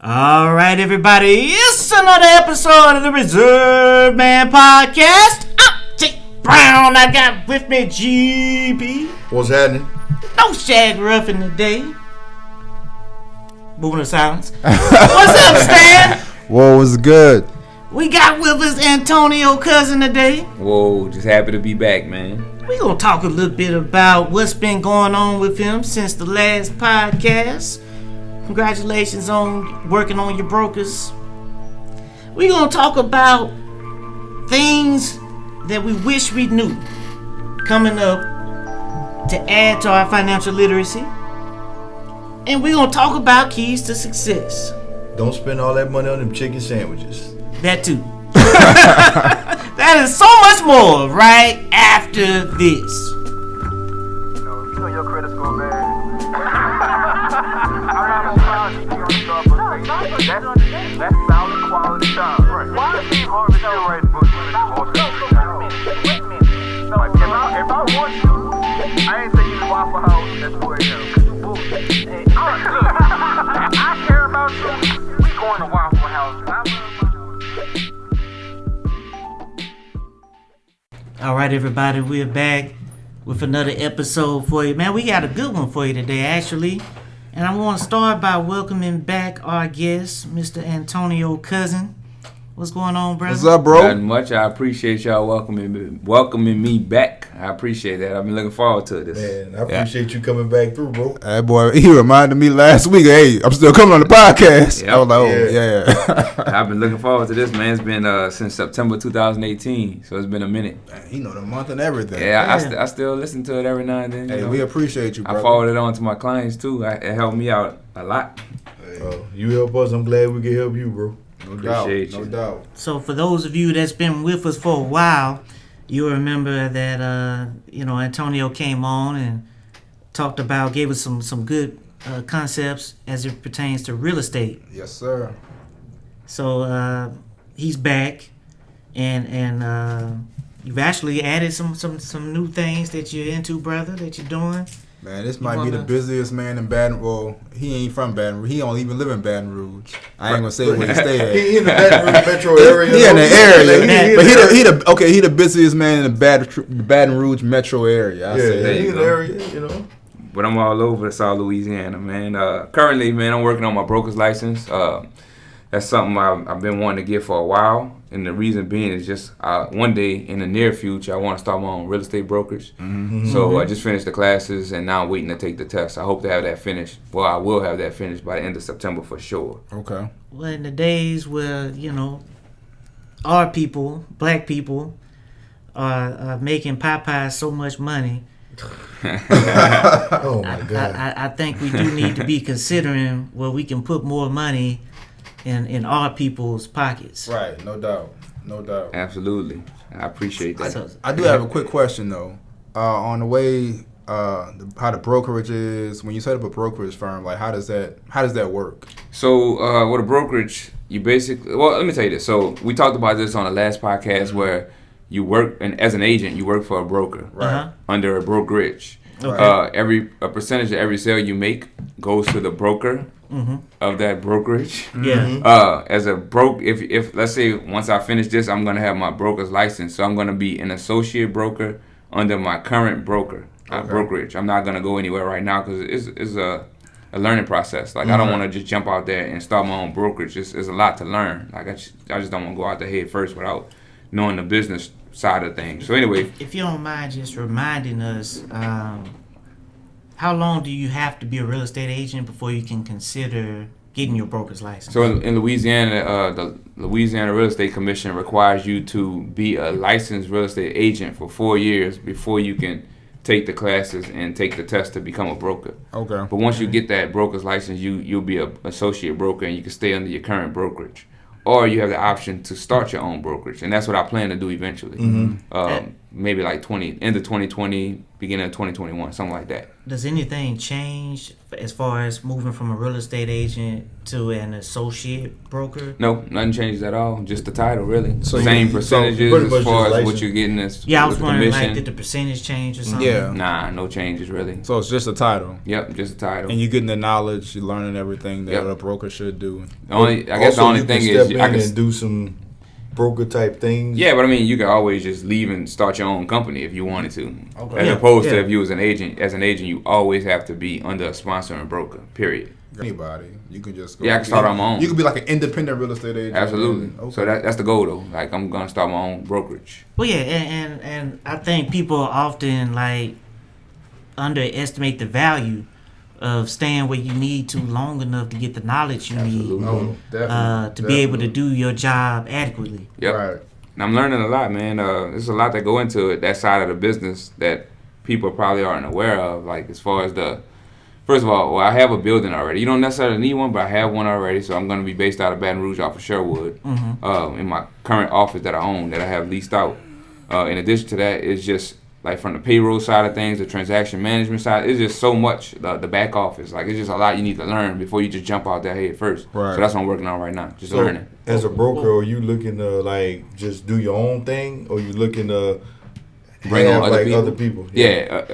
All right, everybody, it's another episode of the Reserve Man Podcast. I'm Jake Brown. I got with me GB. What's happening? No Shagari in the day. Moving to silence. What's up, Stan? Whoa, what's good? We got with us Antonio Cousin today. Whoa, just happy to be back, man. We gonna talk a little bit about what's been going on with him since the last podcast. Congratulations on working on your brokers. We gonna talk about things that we wish we knew coming up to add to our financial literacy. And we gonna talk about keys to success. Don't spend all that money on them chicken sandwiches. That too. That is so much more right after this. You know your credit score, man. I'm not surprised you on the Starbucks. That's solid quality time. Right. Why is Steve Harvey still writing books when it's Wait a minute. If I want you, I ain't taking you to Waffle House at 2 a.m. Cause you bullshit. Hey, look, I care about you. We going to Waffle House. All right, everybody, we're back with another episode for you. Man, we got a good one for you today, actually. And I want to start by welcoming back our guest, Mr. Antonio Cousin. What's going on, brother? What's up, bro? Nothing much. I appreciate y'all welcoming me back. I appreciate that. I've been looking forward to this. Man, I appreciate you coming back through, bro. Hey, boy, he reminded me last week, hey, I'm still coming on the podcast. Yep. I was like, yeah. I've been looking forward to this, man. It's been since September 2018, so it's been a minute. Man, he know the month and everything. Yeah. I still listen to it every now and then. Hey, we appreciate you, bro. I forward it on to my clients, too. It helped me out a lot. You help us. I'm glad we can help you, bro. No doubt. Appreciate No you. doubt. So for those of you that's been with us for a while, you'll remember that, Antonio came on and gave us some good concepts as it pertains to real estate. Yes, sir. So he's back, and you've actually added some new things that you're into, brother, that you're doing. Man, this might be the busiest man in Baton Rouge. Well, he ain't from Baton Rouge. He don't even live in Baton Rouge. I ain't gonna say where he stay at. He in the Baton Rouge metro area. He in the area, but he the busiest man in the Baton Rouge metro area. He in the area, you know. But I'm all over South Louisiana, man. Currently, man, I'm working on my broker's license. That's something I've been wanting to get for a while. And the reason being is just one day in the near future, I want to start my own real estate brokerage. Mm-hmm. So I just finished the classes, and now I'm waiting to take the test. I hope to have that finished. Well, I will have that finished by the end of September for sure. Okay. Well, in the days where, our people, black people, are making Popeyes so much money, Oh, my God. I think we do need to be considering where we can put more money in our people's pockets. Right, no doubt. Absolutely. I appreciate that. I do have a quick question, though. On the way, how the brokerage is, when you set up a brokerage firm, like how does that work? So with a brokerage, you basically, well, let me tell you this. So we talked about this on the last podcast where you work, and as an agent, you work for a broker, Right. Under a brokerage. Okay. A percentage of every sale you make goes to the broker of that brokerage. Yeah. As a if let's say once I finish this, I'm gonna have my broker's license, so I'm gonna be an associate broker under my current broker brokerage. I'm not gonna go anywhere right now because it's a learning process. Like I don't want to just jump out there and start my own brokerage. It's a lot to learn. Like I just don't want to go out there head first without knowing the business side of things. So anyway, if you don't mind just reminding us, how long do you have to be a real estate agent before you can consider getting your broker's license? so in Louisiana, the Louisiana Real Estate Commission requires you to be a licensed real estate agent for 4 years before you can take the classes and take the test to become a broker. Okay. But once you get that broker's license, you'll be an associate broker and you can stay under your current brokerage. Or you have the option to start your own brokerage, and that's what I plan to do eventually. maybe like end of 2020, beginning of 2021, something like that. Does anything change as far as moving from a real estate agent to an associate broker? No, nothing changes at all. Just the title, really. So Same you- percentages pretty as much far just as what license. you're getting as Yeah, I was with the wondering, commission. like, did the percentage change or something? Yeah. Nah, no changes really. So it's just a title. Yep, just the title. And you're getting the knowledge, you're learning everything that Yep. a broker should do. The only, I guess the Also, only you thing can is, step I in can, and do some broker type things. yeah, but I mean, you can always just leave and start your own company if you wanted to. Okay. As Yeah, opposed to yeah. if you was an agent. As an agent, you always have to be under a sponsor and broker. Period. Anybody, you can just go. Yeah, I can start on my own. You could be like an independent real estate agent. Absolutely. Okay. So that's the goal though. Like I'm gonna start my own brokerage. Well, yeah, and I think people often like underestimate the value of staying where you need to long enough to get the knowledge you Absolutely. need Oh, definitely. to be able to do your job adequately. Yep. Right. And I'm learning a lot, man. There's a lot that go into it, that side of the business that people probably aren't aware of. Like as far as first of all, I have a building already. You don't necessarily need one, but I have one already. So I'm going to be based out of Baton Rouge off of Sherwood in my current office that I own, that I have leased out. In addition to that, it's just like from the payroll side of things, the transaction management side, it's just so much, the back office. Like it's just a lot you need to learn before you just jump out there head first. Right. So that's what I'm working on right now, just So, learning. as a broker, are you looking to like just do your own thing, or you looking to Bring on have other like people? other people? Yeah,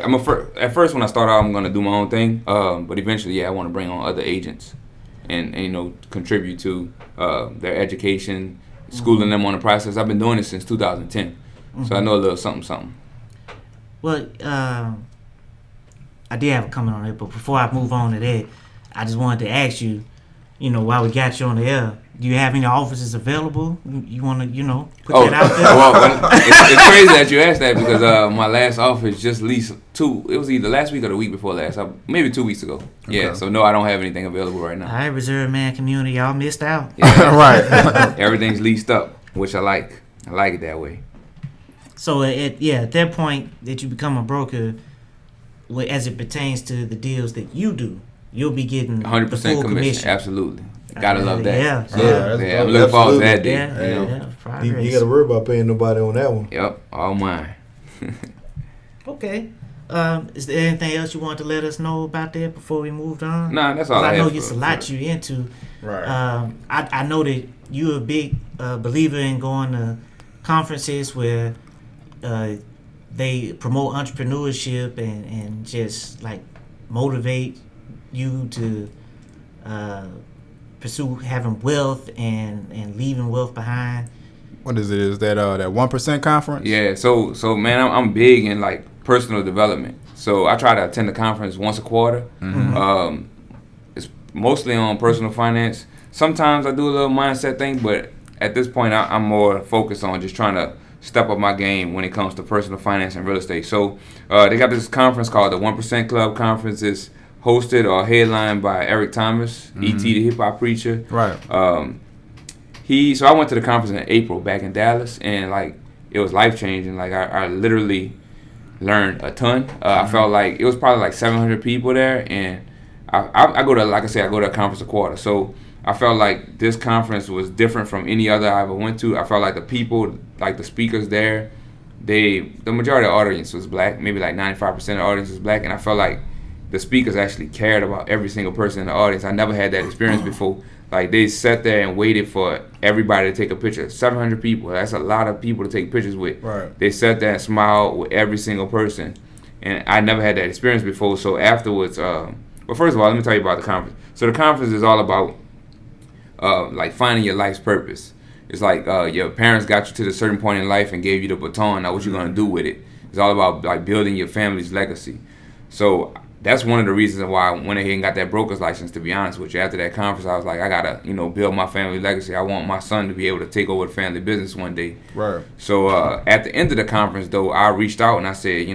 at first when I start out, I'm gonna do my own thing. But eventually, yeah, I want to bring on other agents, and you know contribute to their education, schooling them on the process. I've been doing this since 2010, so I know a little something. Well, I did have a comment on it, but before I move on to that, I just wanted to ask you, you know, while we got you on the air, do you have any offices available? You want to, you know, put that out there? Well, it's crazy that you asked that because my last office just leased it was either last week or the week before last, maybe 2 weeks ago. Yeah, so no, I don't have anything available right now. All right, Reserve Man community, y'all missed out. Yeah, Right. everything's leased up, which I like. I like it that way. So at that point that you become a broker, as it pertains to the deals that you do, you'll be getting 100% the full commission. Absolutely. Gotta love that. Yeah, Yeah, that's Yeah, I'm dope. looking forward to that Absolutely. day. yeah, you know? yeah. You Progress. got to worry about paying nobody on that one. Yep, all mine. Okay. Is there anything else you want to let us know about that before we moved on? Nah, that's all 'Cause I I know have it's for- a lot you're into. Right. I know that you're a big believer in going to conferences where they promote entrepreneurship and just like motivate you to pursue having wealth and leaving wealth behind. What is it? Is that 1% conference? Yeah, so man, I'm big in like personal development. So I try to attend the conference once a quarter. It's mostly on personal finance. Sometimes I do a little mindset thing, but at this point, I'm more focused on just trying to step up my game when it comes to personal finance and real estate. So they got this conference called the 1% Club Conference. It's hosted or headlined by Eric Thomas, E.T. the hip hop preacher. Right. So I went to the conference in April back in Dallas, and like it was life changing. Like I literally learned a ton. I felt like it was probably like 700 people there, and I go to, like I said, I go to a conference a quarter. So I felt like this conference was different from any other I ever went to. I felt like the people, like the speakers there, the majority of the audience was black. Maybe like 95% of the audience was black, and I felt like the speakers actually cared about every single person in the audience. I never had that experience before. Like they sat there and waited for everybody to take a picture. 700 people. That's a lot of people to take pictures with. Right. They sat there and smiled with every single person, and I never had that experience before. So afterwards, well, first of all, let me tell you about the conference. So the conference is all about like finding your life's purpose. It's like your parents got you to a certain point in life and gave you the baton. Now what you gonna do with it? It's all about like building your family's legacy. So that's one of the reasons why I went ahead and got that broker's license, to be honest with you. After that conference, I was like, I gotta, build my family legacy. I want my son to be able to take over the family business one day. Right. So at the end of the conference, though, I reached out and I said,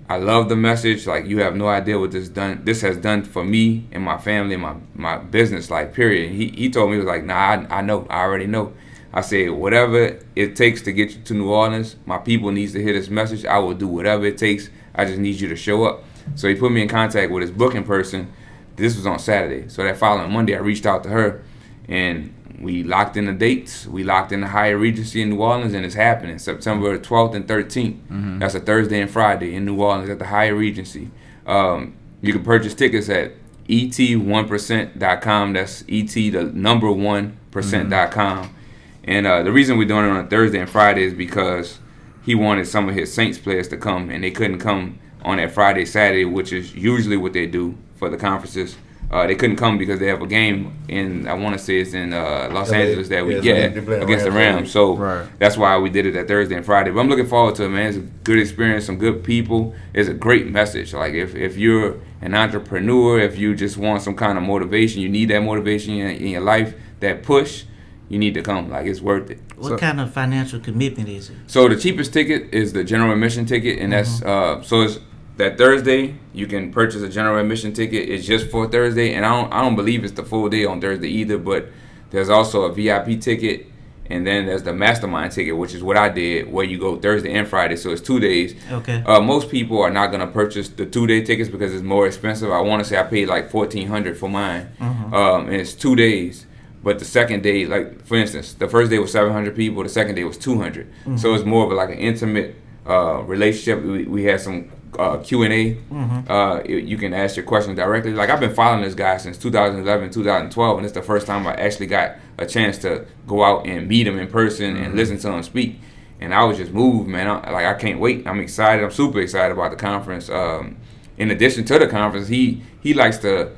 I love the message. Like, you have no idea what this has done for me and my family and my business life, period. He told me, he was like, nah, I know. I already know. I said, whatever it takes to get you to New Orleans, my people needs to hear this message. I will do whatever it takes. I just need you to show up. So he put me in contact with his booking person. This was on Saturday. So that following Monday, I reached out to her. And We locked in the dates. We locked in the Hyatt Regency in New Orleans, and it's happening September 12th and 13th. That's a Thursday and Friday in New Orleans at the Hyatt Regency. You can purchase tickets at et1%.com. That's et the number 1%.com. And the reason we're doing it on a Thursday and Friday is because he wanted some of his Saints players to come, and they couldn't come on that Friday, Saturday, which is usually what they do for the conferences. They couldn't come because they have a game in, I want to say it's in Los Angeles that we get against the Rams. So that's why we did it that Thursday and Friday. But I'm looking forward to it, man. It's a good experience, some good people. It's a great message. Like if you're an entrepreneur, if you just want some kind of motivation, you need that motivation in your life, that push, you need to come. Like, it's worth it. What kind of financial commitment is it? So the cheapest ticket is the general admission ticket, and that's so it's that Thursday. You can purchase a general admission ticket. It's just for Thursday, and I don't believe it's the full day on Thursday either. But there's also a VIP ticket, and then there's the mastermind ticket, which is what I did, where you go Thursday and Friday. So it's 2 days. Okay. Most people are not gonna purchase the 2-day tickets because it's more expensive. I want to say I paid like $1,400 for mine, and it's 2 days. But the second day, like for instance, the first day was 700 people. The second day was 200. So it's more of like an intimate relationship. We had some Q&A. You can ask your questions directly. Like, I've been following this guy since 2011, 2012, and it's the first time I actually got a chance to go out and meet him in person and listen to him speak. And I was just moved, man. I can't wait. I'm excited. I'm super excited about the conference. In addition to the conference, he likes to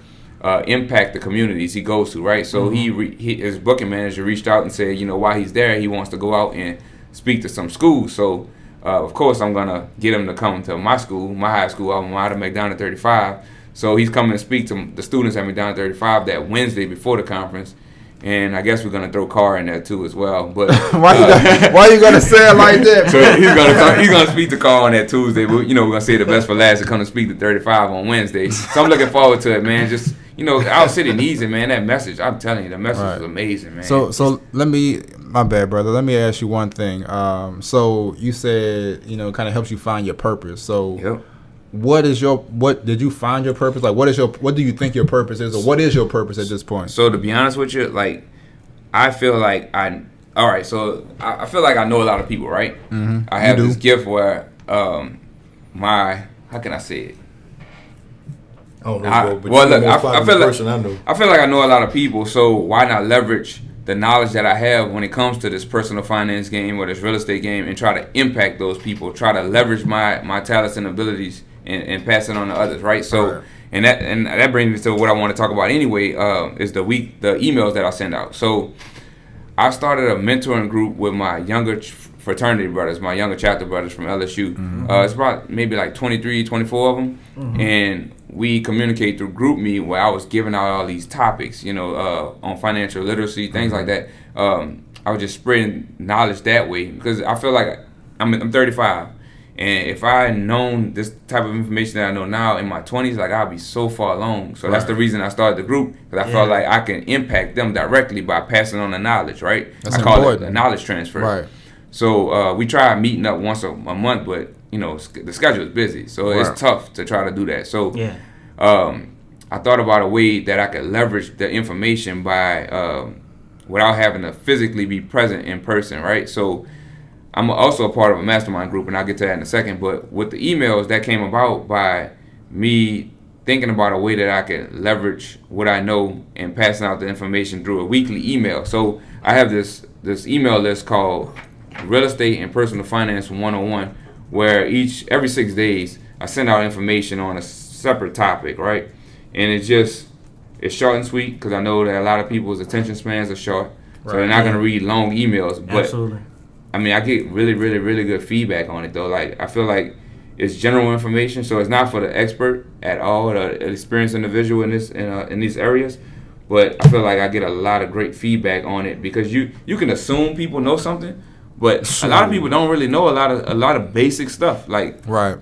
impact the communities he goes to, right? So his booking manager reached out and said, while he's there, he wants to go out and speak to some schools. So of course I'm gonna get him to come to my school, my high school, alma mater, McDonough 35. So he's coming to speak to the students at McDonough 35 that Wednesday before the conference. And I guess we're gonna throw Carr in there too as well. But why you gonna say it like that? So he's gonna speak to Carr on that Tuesday. But we're gonna say the best for last to come to speak to 35 on Wednesday. So I'm looking forward to it, man. Just our city needs it, man. That message, I'm telling you, the message is amazing, man. So my bad, brother. Let me ask you one thing. So you said kind of helps you find your purpose. So. What did you find your purpose? Like, what do you think your purpose is, or what is your purpose at this point? So to be honest with you, like, I feel like I feel like I know a lot of people, right? I have this gift where how can I say it? I don't know, but look, I feel like I know a lot of people, so why not leverage the knowledge that I have when it comes to this personal finance game or this real estate game and try to impact those people, try to leverage my talents and abilities and pass it on to others, right? So, and that brings me to what I want to talk about anyway, is the emails that I send out. So I started a mentoring group with my younger fraternity brothers, my younger chapter brothers from LSU. It's about maybe like 23, 24 of them. And we communicate through GroupMe where I was giving out all these topics, on financial literacy, things like that. I was just spreading knowledge that way because I feel like I'm 35. And if I had known this type of information that I know now in my 20s, like, I'd be so far along. So that's the reason I started the group, because I felt like I can impact them directly by passing on the knowledge, right? I call it the knowledge transfer. Right. So we try meeting up once a month, but, the schedule is busy. So it's tough to try to do that. So I thought about a way that I could leverage the information by without having to physically be present in person, right? So I'm also a part of a mastermind group, and I'll get to that in a second. But with the emails, that came about by me thinking about a way that I could leverage what I know and passing out the information through a weekly email. So I have this email list called Real Estate and Personal Finance 101, where every 6 days I send out information on a separate topic, right? And it's short and sweet because I know that a lot of people's attention spans are short, so they're not going to read long emails. But absolutely. I mean, I get really, really, really good feedback on it, though. Like, I feel like it's general information, so it's not for the expert at all, the experienced individual in these areas. But I feel like I get a lot of great feedback on it because you can assume people know something, but a lot of people don't really know a lot of basic stuff. Like, for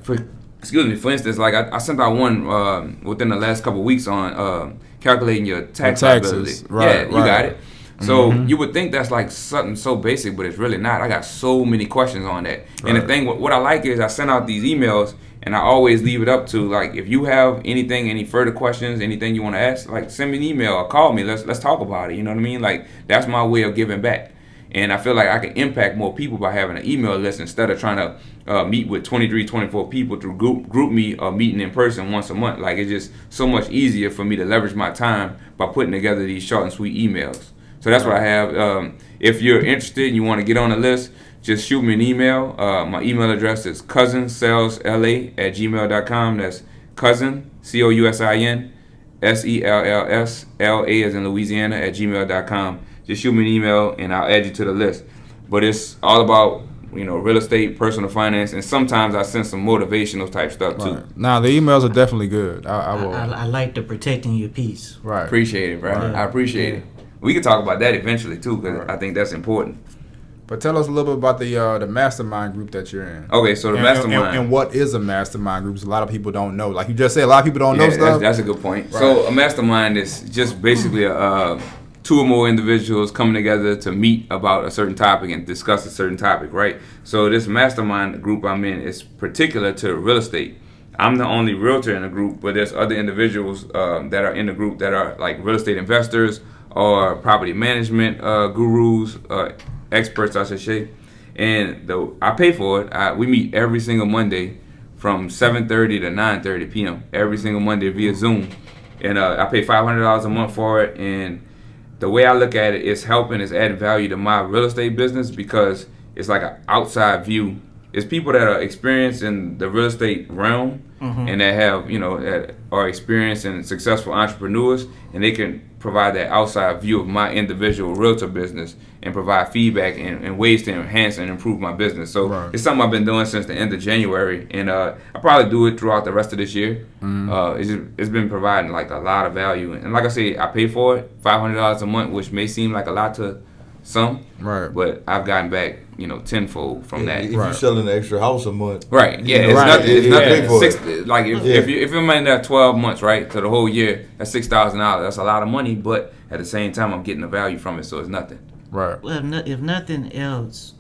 instance, like I sent out one within the last couple of weeks on calculating your tax liability. You got it. So you would think that's like something so basic, but it's really not. I got so many questions on that. And the thing, what I like is I send out these emails And I always leave it up to, like, if you have anything, any further questions, anything you want to ask, like, send me an email or call me. Let's talk about it. You know what I mean? Like, that's my way of giving back. And I feel like I can impact more people by having an email list instead of trying to meet with 23, 24 people through group meet or meeting in person once a month. Like, it's just so much easier for me to leverage my time by putting together these short and sweet emails. So that's what I have. If you're interested and you want to get on the list, just shoot me an email. My email address is cousinsellsla@gmail.com. That's cousin, COUSIN, SELLSLA as in Louisiana @gmail.com. Just shoot me an email and I'll add you to the list. But it's all about, real estate, personal finance, and sometimes I send some motivational type stuff too. Right. Now the emails are definitely good. I like the protecting your peace. Right. Appreciate it, bro. Right. I appreciate it. We can talk about that eventually too, because I think that's important. But tell us a little bit about the mastermind group that you're in. Okay, so the mastermind. And what is a mastermind group? A lot of people don't know. Like you just said, a lot of people don't know stuff. That's a good point. Right. So a mastermind is just basically two or more individuals coming together to meet about a certain topic and discuss a certain topic, right? So this mastermind group I'm in is particular to real estate. I'm the only realtor in the group, but there's other individuals that are in the group that are like real estate investors or property management gurus, experts, I should say. And I pay for it. We meet every single Monday from 7:30 to 9:30 p.m. every single Monday via Zoom. And I pay $500 a month for it. And the way I look at it is adding value to my real estate business because it's like an outside view. It's people that are experienced in the real estate realm and that have, that are experienced and successful entrepreneurs, and they can provide that outside view of my individual realtor business and provide feedback and ways to enhance and improve my business. So It's something I've been doing since the end of January, and I'll probably do it throughout the rest of this year. It's been providing like a lot of value, and like I say, I pay for it, $500 a month, which may seem like a lot to some, right? But I've gotten back, tenfold from that. If you're selling an extra house a month, right? Yeah, it's nothing. It's nothing. Like if I'm in there 12 months, right, to the whole year, that's $6,000. That's a lot of money, but at the same time, I'm getting the value from it, so it's nothing. Right. Well, if nothing else,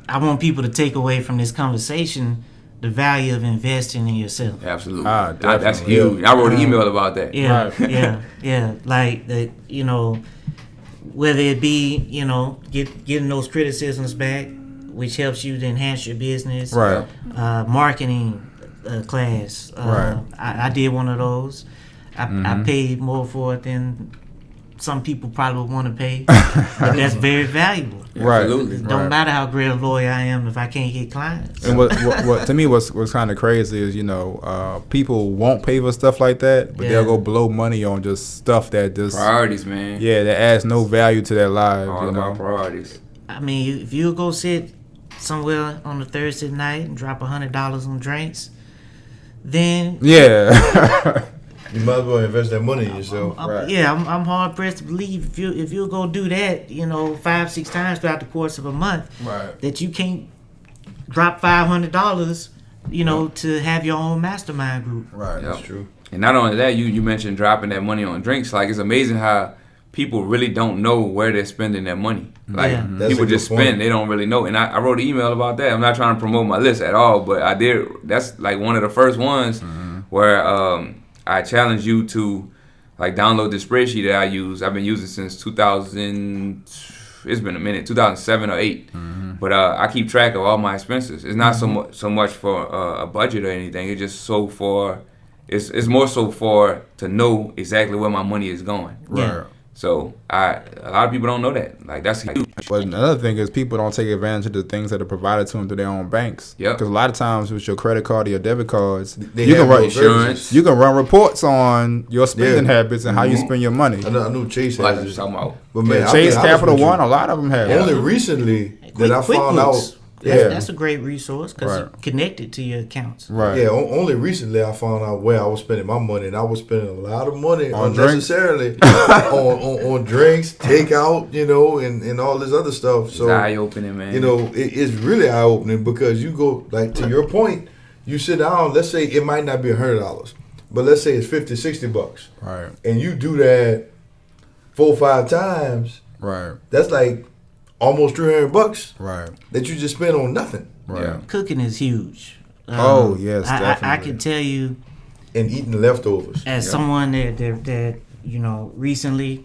I want people to take away from this conversation the value of investing in yourself. Absolutely. That's huge. I wrote an email about that. Yeah, yeah. Like that, whether it be, getting those criticisms back, which helps you to enhance your business. Right. Marketing class. Right. I did one of those. I paid more for it than some people probably would want to pay. But that's very valuable. Right. Absolutely. Don't matter how great a lawyer I am if I can't get clients. And what to me what's kind of crazy is people won't pay for stuff like that, but they'll go blow money on just stuff that just priorities, man. Yeah, that adds no value to their lives. All about priorities. I mean, if you go sit somewhere on a Thursday night and drop $100 on drinks, then you might as well invest that money in yourself. I'm hard pressed to believe if you go do that, 5-6 times throughout the course of a month, that you can't drop $500, to have your own mastermind group. Right, that's true. And not only that, you mentioned dropping that money on drinks. Like, it's amazing how people really don't know where they're spending their money. Like, people just spend, they don't really know. And I wrote an email about that. I'm not trying to promote my list at all, but I did. That's like one of the first ones where I challenge you to like download the spreadsheet that I use. I've been using since 2000. It's been a minute, 2007 or 8. But I keep track of all my expenses. It's not so much for a budget or anything. It's just so for it's more so for to know exactly where my money is going. Right. So a lot of people don't know that. Like, that's huge. But another thing is people don't take advantage of the things that are provided to them through their own banks. Yep. Because a lot of times with your credit card or your debit cards, you can run insurance. You can run reports on your spending habits and how you spend your money. I know Chase Like has you're it. talking about. But man, Chase, Capital One, a lot of them have it. Only recently that I found out. That's a great resource because Right. it's connected to your accounts. Right. Yeah, only recently I found out where I was spending my money, and I was spending a lot of money On unnecessarily on drinks, takeout, and all this other stuff. So It's eye-opening, man. it's really eye opening because you go like to your point. You sit down. Let's say it might not be $100, but let's say it's $50-$60, Right. and you do that 4 or 5 times. Right. That's like almost $300 Right. that you just spent on nothing. Right. Yeah. Cooking is huge. Oh, yes, I definitely. can tell you, And eating the leftovers. as someone that you know, recently,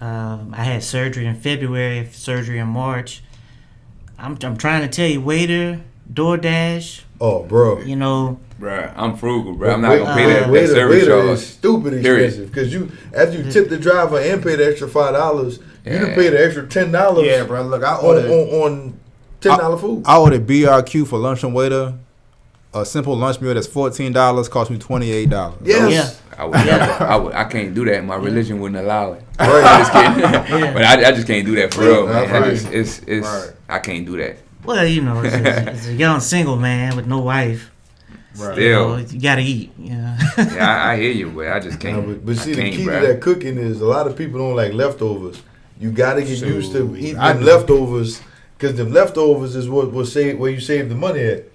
I had surgery in February, surgery in March. I'm trying to tell you, waiter, DoorDash, Oh, bro. you know, Bruh, I'm frugal, bruh. I'm not gonna pay that Waiter service charge. is stupid Period. expensive because you after you tip the driver and pay the extra $5, you Yeah. can pay the extra $10. Yeah, bro. Look, I on ordered on $10 food. I ordered BRQ for lunch and waiter. A simple lunch meal that's $14 cost me $28. Yes. I can't do that. My religion wouldn't allow it. Right. I'm just kidding. But I just can't do that for real, man. Right. It's Right. I can't do that. well, you know, it's a young single man with no wife. Right. You Still, know, you gotta eat. Yeah. yeah, I hear you, but I just No, can't. but see, I the can't, key bruh. to that cooking is a lot of people don't like leftovers. You got to get So, used to eating I them do. leftovers because them leftovers is what will save where you save the money at.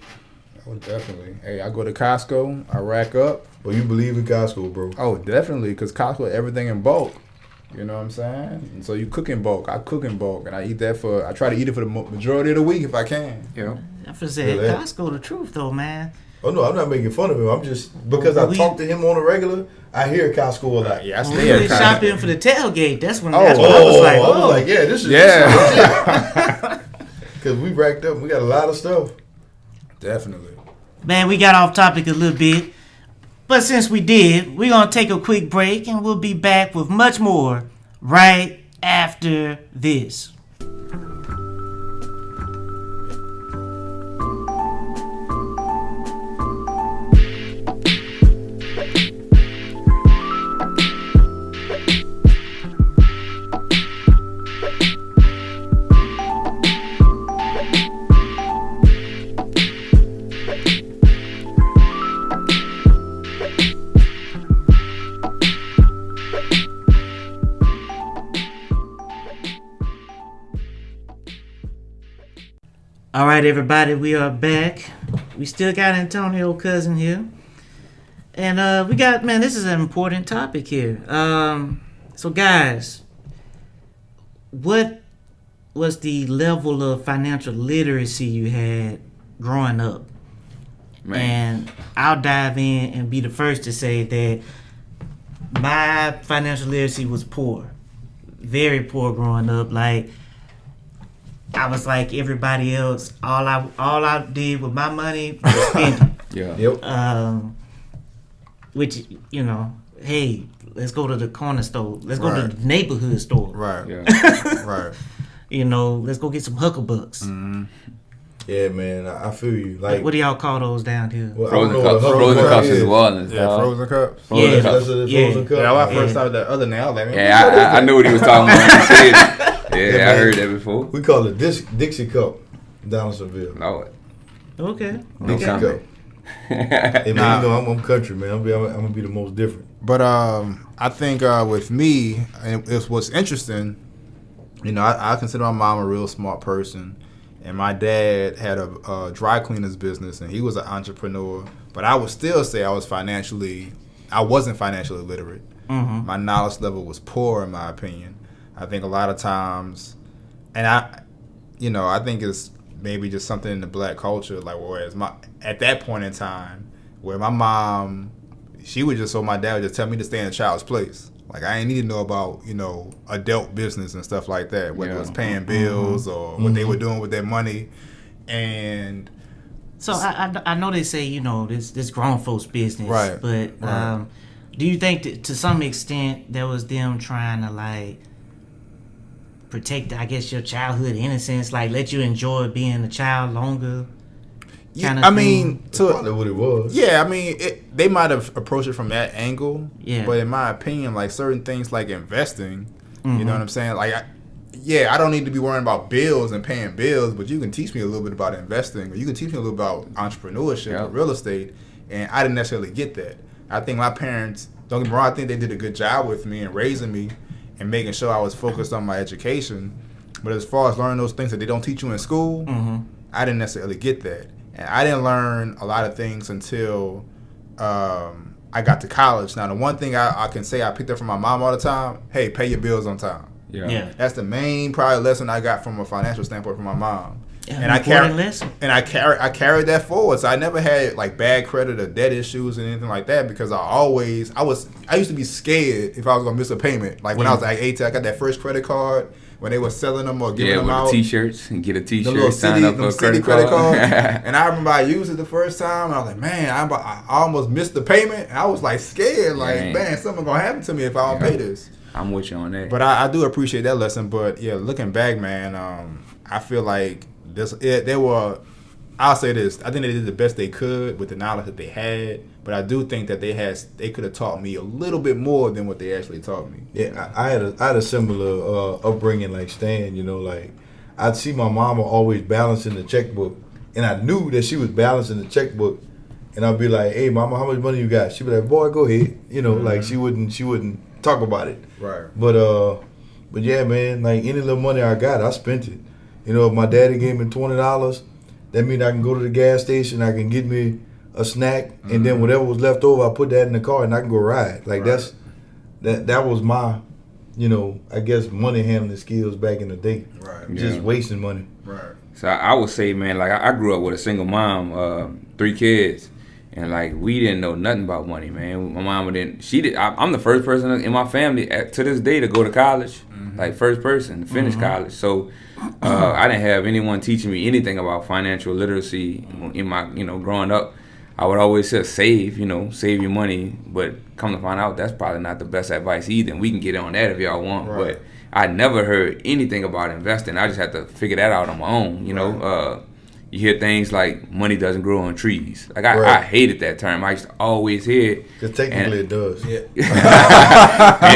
Oh, definitely. Hey, I go to Costco. I rack up. Well, you believe in Costco, bro. Oh, definitely, because Costco everything in bulk. You know what I'm saying? And so you cook in bulk. I cook in bulk, and I eat that for. I try to eat it for the majority of the week if I can. Yeah. I for say Yeah, that- Costco the truth though, man. Oh no, I'm not making fun of him. I'm just because I talk to him on a regular. I hear Costco a lot. Yeah, I When stay we at was Costco. shopping for the tailgate, that's when Oh, I was like, oh, yeah, this is Yeah. because we racked up. We got a lot of stuff. Definitely. man, we got off topic a little bit. But since we did, we're gonna take a quick break and we'll be back with much more right after this. All right, everybody, we are back. We still got Antonio Cousin here. And we got, man, this is an important topic here. So, guys, what was the level of financial literacy you had growing up? Man. And I'll dive in and be the first to say that my financial literacy was poor. Very poor growing up. Like, I was like everybody else. All I did with my money was spend it. Yeah. Yep. Which, you know, hey, let's go to the corner store. Let's go to Right. the neighborhood store. Right. Yeah. Right. You know, let's go get some Hucklebucks. Yeah, man, I feel you. Like, What do y'all call those down here? well, I Frozen don't know cups. what a Frozen Hucklebuck cups is. in New Orleans. Yeah, dog. frozen cups. Frozen Yeah. cups. That's a Yeah. frozen cup. Yeah, when I Yeah. first started that other now, like, man, Yeah, I knew what he was talking about when he said it. Yeah, I man. heard that before. We call it Dixie cup down in Seville. Lord. Okay. No Dixie comment. cup. Hey, man, you know I'm country, man. I'm gonna be the most different. But I think with me, and it's what's interesting. You know, I consider my mom a real smart person, and my dad had a dry cleaners business, and he was an entrepreneur. But I would still say I wasn't financially literate. Mm-hmm. My knowledge level was poor, in my opinion. I think a lot of times, and I think it's maybe just something in the black culture, like whereas at that point in time, where my mom, she would just, so my dad would just tell me to stay in a child's place. Like, I ain't need to know about, adult business and stuff like that, whether it was paying bills or what they were doing with their money. And So I know they say, this grown folks business. Right, But right. do you think that to some extent that was them trying to like protect, I guess, your childhood innocence, like let you enjoy being a child longer? I mean, That's probably what it was. yeah, I mean, they might have approached it from that angle. Yeah. But in my opinion, like certain things like investing, Mm-hmm. you know what I'm saying? Like, I don't need to be worrying about bills and paying bills, but you can teach me a little bit about investing, or you can teach me a little about entrepreneurship or real estate, and I didn't necessarily get that. I think my parents, don't get me wrong, I think they did a good job with me and raising me and making sure I was focused on my education. But as far as learning those things that they don't teach you in school, I didn't necessarily get that. And I didn't learn a lot of things until I got to college. Now, the one thing I can say I picked up from my mom all the time, hey, pay your bills on time. Yeah. That's the main probably lesson I got from a financial standpoint from my mom. And I carried that forward. So I never had like bad credit or debt issues and anything like that because I used to be scared if I was gonna miss a payment. Like when I was like 18, I got that first credit card when they were selling them or giving them out. Yeah, with T-shirts and get a T-shirt, sign up for a credit card. And I remember I used it the first time. And I was like, man, I almost missed the payment. And I was like scared, like, man, something gonna happen to me if I don't pay this. I'm with you on that. But I do appreciate that lesson. But yeah, looking back, man, I feel like I'll say this. I think they did the best they could with the knowledge that they had. But I do think that they could have taught me a little bit more than what they actually taught me. Yeah, I had a similar upbringing like Stan. You know, like I'd see my mama always balancing the checkbook, and I knew that she was balancing the checkbook, and I'd be like, "Hey, mama, how much money you got?" She'd be like, "Boy, go ahead." You know, like she wouldn't talk about it. Right. But yeah, man, like any little money I got, I spent it. You know, if my daddy gave me $20, that means I can go to the gas station, I can get me a snack, and then whatever was left over, I put that in the car and I can go ride. Like that was my, you know, I guess money handling skills back in the day. Right. Just wasting money. Right. So I would say, man, like I grew up with a single mom, 3 kids, and like we didn't know nothing about money, man. My mama didn't. She did. I'm the first person in my family to this day to go to college, like first person to finish college. So I didn't have anyone teaching me anything about financial literacy in my, you know, growing up. I would always say save your money, but come to find out that's probably not the best advice either. And we can get on that if y'all want, right. But I never heard anything about investing. I just had to figure that out on my own, you know. You hear things like money doesn't grow on trees. Like I hated that term. I used to always hear it. Because technically it does. Yeah.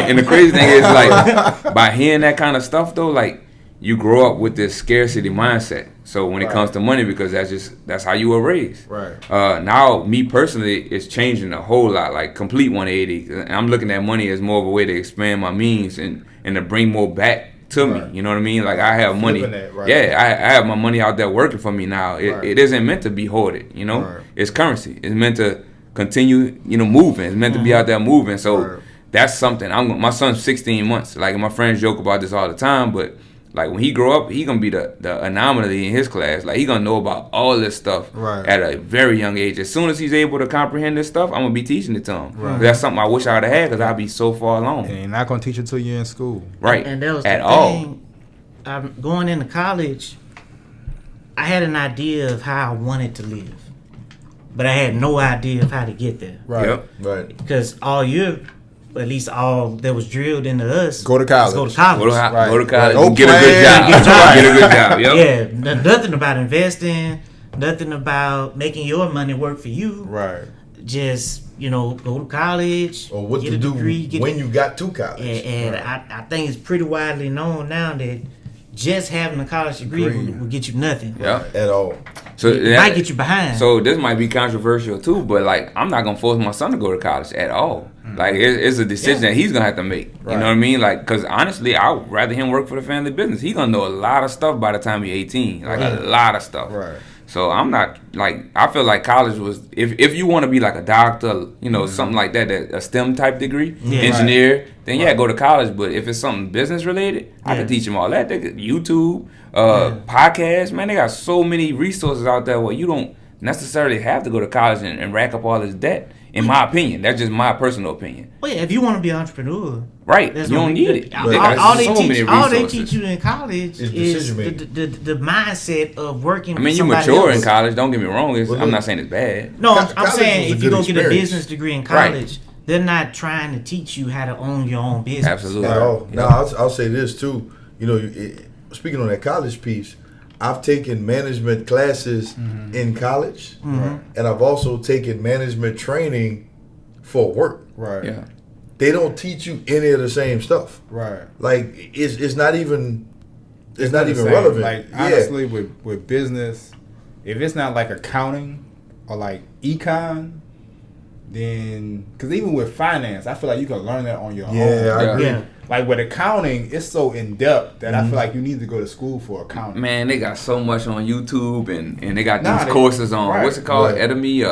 and the crazy thing is, like, by hearing that kind of stuff though, like you grow up with this scarcity mindset. So when it comes to money, because that's how you were raised. Right. Now, me personally, it's changing a whole lot, like complete 180. I'm looking at money as more of a way to expand my means and to bring more back to me. You know what I mean? Like I have money. Yeah, I have my money out there working for me now. It isn't meant to be hoarded. You know, it's currency. It's meant to continue. You know, moving. It's meant to be out there moving. So that's something. My son's 16 months. Like my friends joke about this all the time, but like when he grow up, he gonna be the anomaly in his class. Like he gonna know about all this stuff at a very young age. As soon as he's able to comprehend this stuff, I'm gonna be teaching it to him. That's something I wish I would have had because I'd be so far along. And you're not gonna teach it till you're in school, right? And that was the thing. Going into college, I had an idea of how I wanted to live, but I had no idea of how to get there. Right. Yep. Right. Because all at least all that was drilled into us. Go to college. Go to college. Go get a good job. Get a good job. Yep. Yeah. Nothing about investing. Nothing about making your money work for you. Right. Just go to college or what get to a do degree, when you got to college. And I think it's pretty widely known now that just having a college degree will get you nothing. Yeah. At all. So it might get you behind. So this might be controversial too, but like I'm not gonna force my son to go to college at all. Like it's a decision that he's gonna have to make. You know what I mean? Like, because honestly, I would rather him work for the family business. He's gonna know a lot of stuff by the time he's 18. Like a lot of stuff. Right. So I'm not like, I feel like college was, if you want to be like a doctor, something like that, a STEM type degree, engineer, then go to college. But if it's something business related, I can teach them all that. They could YouTube, podcasts, man. They got so many resources out there where you don't necessarily have to go to college and rack up all this debt. In my opinion, that's just my personal opinion. Well, yeah, if you want to be an entrepreneur, right? You don't need it. All they teach you in college is the mindset of working. I mean, you mature in college. Don't get me wrong. I'm not saying it's bad. No, I'm saying if you go get a business degree in college, they're not trying to teach you how to own your own business. Absolutely. Now, I'll say this too. Speaking on that college piece, I've taken management classes in college, and I've also taken management training for work. Right. Yeah. They don't teach you any of the same stuff. Right. Like it's not even relevant. Like honestly, with business, if it's not like accounting or like econ, then because even with finance, I feel like you can learn that on your own. Yeah, I agree. Yeah. Like with accounting, it's so in depth that I feel like you need to go to school for accounting. Man, they got so much on YouTube, and they got Nah, these they- courses on right, what's it called, right. Udemy?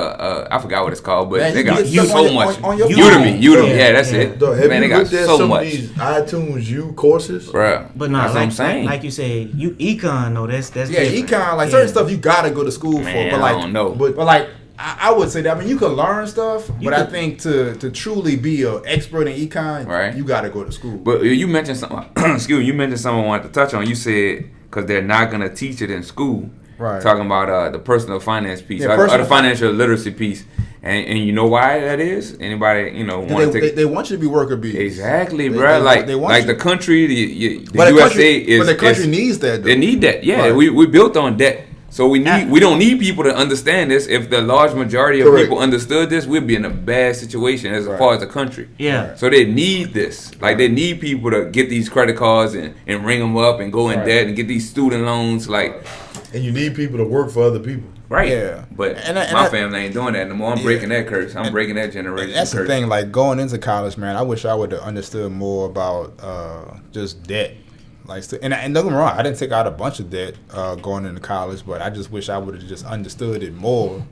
I forgot what it's called, but Man, they you got get stuff so on your- much. on your Udemy, phone. yeah, that's Yeah. it. Dog, have Man, you they got looked at so some much. of these iTunes U courses? Bruh. But no, That's what I'm saying. like you said, you econ though. That's Yeah, different. econ, like Yeah. certain stuff you gotta go to school Man, for. But like, I don't know. But But like, I would say that. I mean, you can learn stuff, You but I could- think to truly be an expert in econ, Right. you got to go to school. But you mentioned something. Excuse me. You mentioned something I wanted to touch on. You said because they're not gonna teach it in school. Right. Talking about the personal finance piece, Yeah, or personal the financial literacy piece, and you know why that is? Anybody want to take? They want you to be worker bees. Exactly, They- bro. they want like you. the country, the But the USA country, is. but the country is- needs that. Though. They need that. Yeah, Right. we built on debt. So we don't need people to understand this. If the large majority of Correct. people understood this, we'd be in a bad situation as Right. far as the country. Yeah. So they need this. Like they need people to get these credit cards and ring them up and go in Right. debt and get these student loans. Like, and you need people to work for other people. right. Yeah. But And my I- family ain't doing that no more. I'm Yeah. breaking that curse. I'm breaking that generation. And that's the curse. thing. Like going into college, man. I wish I would have understood more about just debt. Like, and don't get me wrong, I didn't take out a bunch of debt going into college, but I just wish I would have just understood it more.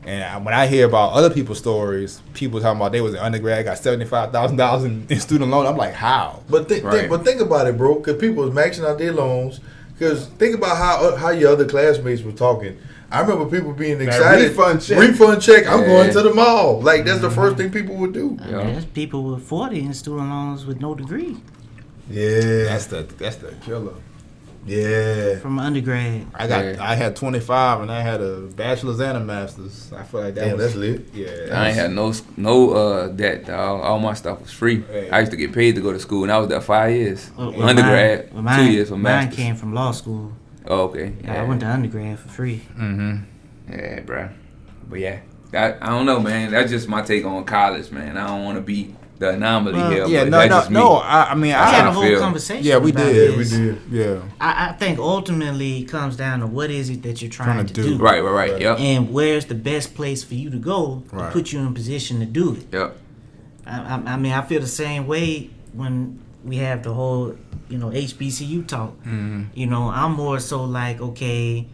And when I hear about other people's stories, people talking about they was an undergrad, got $75,000 in student loan. I'm like, how? But think about it, bro. Because people was maxing out their loans. Because think about how your other classmates were talking. I remember people being excited. Refund check. I'm going to the mall. Like that's the first thing people would do. I mean, there's people with 40 in student loans with no degree Yeah. That's the killer. Yeah. from undergrad. I had 25 and I had a bachelor's and a master's. I feel like that Damn, was that's lit. Yeah. I ain't had no debt, dog. All my stuff was free. Hey. I used to get paid to go to school, and I was there 5 years. Well, Undergrad, mine- 2 years for Mine master's. came from law school. Oh, okay. I went to undergrad for free. Yeah, bro. But yeah, I don't know, man. That's just my take on college, man. I don't want to be the anomaly Well, here. Yeah, but no, that's no, just me. no. I mean, We had a I whole feel. conversation. yeah, we about did. Yeah, we this. did. Yeah. I think ultimately it comes down to what is it that you're trying to do. Right. Yep. And where's the best place for you to go to Right. put you in position to do it. Yep. I mean, I feel the same way when we have the whole, HBCU talk. I'm more so like, okay,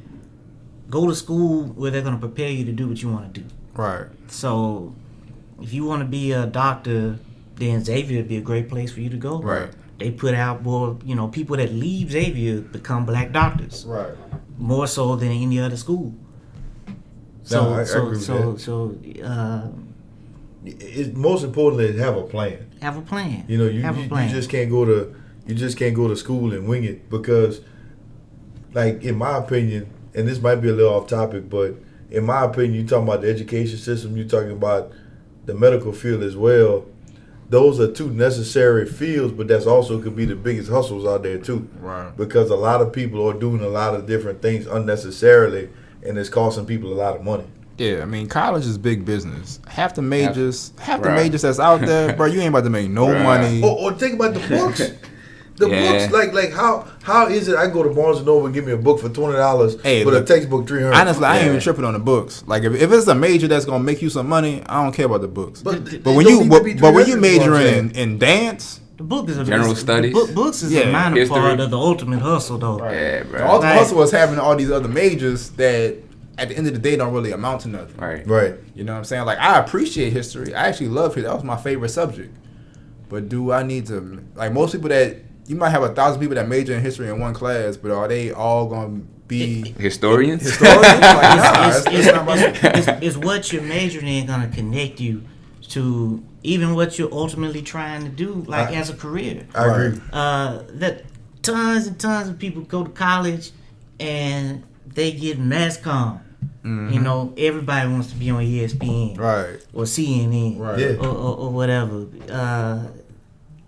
go to school where they're going to prepare you to do what you want to do. Right. So if you want to be a doctor, then Xavier would be a great place for you to go. Right. They put out more, people that leave Xavier become black doctors. Right. More so than any other school. So, No, I agree with that. It's most importantly to have a plan. have a plan. You know, you have a plan. just can't go to school and wing it because, like in my opinion, and this might be a little off topic, but in my opinion, you talking about the education system, you talking about the medical field as well. Those are two necessary fields, but that's also could be the biggest hustles out there too. Right. Because a lot of people are doing a lot of different things unnecessarily, and it's costing people a lot of money. Yeah, I mean, college is big business. Half the majors Right. that's out there, bro, you ain't about to make no Right. money. Or think about the books. The Yeah. books, like how is it? I go to Barnes and Noble and give me a book for $20, Hey, but look, a textbook $300. Honestly, I ain't Yeah. even tripping on the books. Like, if it's a major that's gonna make you some money, I don't care about the books. But when you majoring in dance, The book is a General studies. Books is Yeah. a minor History. part of the ultimate hustle, though. Yeah, bro. all the Right. hustle was having all these other majors that at the end of the day don't really amount to nothing. Right. Right. You know what I'm saying? Like, I appreciate history. I actually love history. That was my favorite subject. But do I need to, like, most people that, you might have 1,000 people that major in history in one class, but are they all going to be Historians. historians? Like, nah, it's not my shit. It's what you're majoring in gonna connect you to even what you're ultimately trying to do, like as a career. I agree. That tons and tons of people go to college and they get mass comm. Everybody wants to be on ESPN Right. or CNN Right. Yeah. or whatever.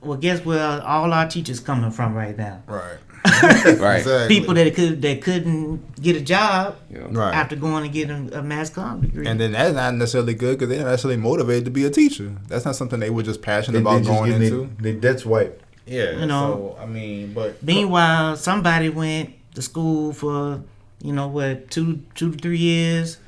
Well, guess where all our teachers coming from right now? Right. Right. Exactly. People that couldn't get a job Right. after going to get a mass comm degree. And then that's not necessarily good because they're not necessarily motivated to be a teacher. That's not something they were just passionate about just going getting into. their debts wiped. Yeah. You know. So, I mean, but. Meanwhile, somebody went to school for 2 to 3 years,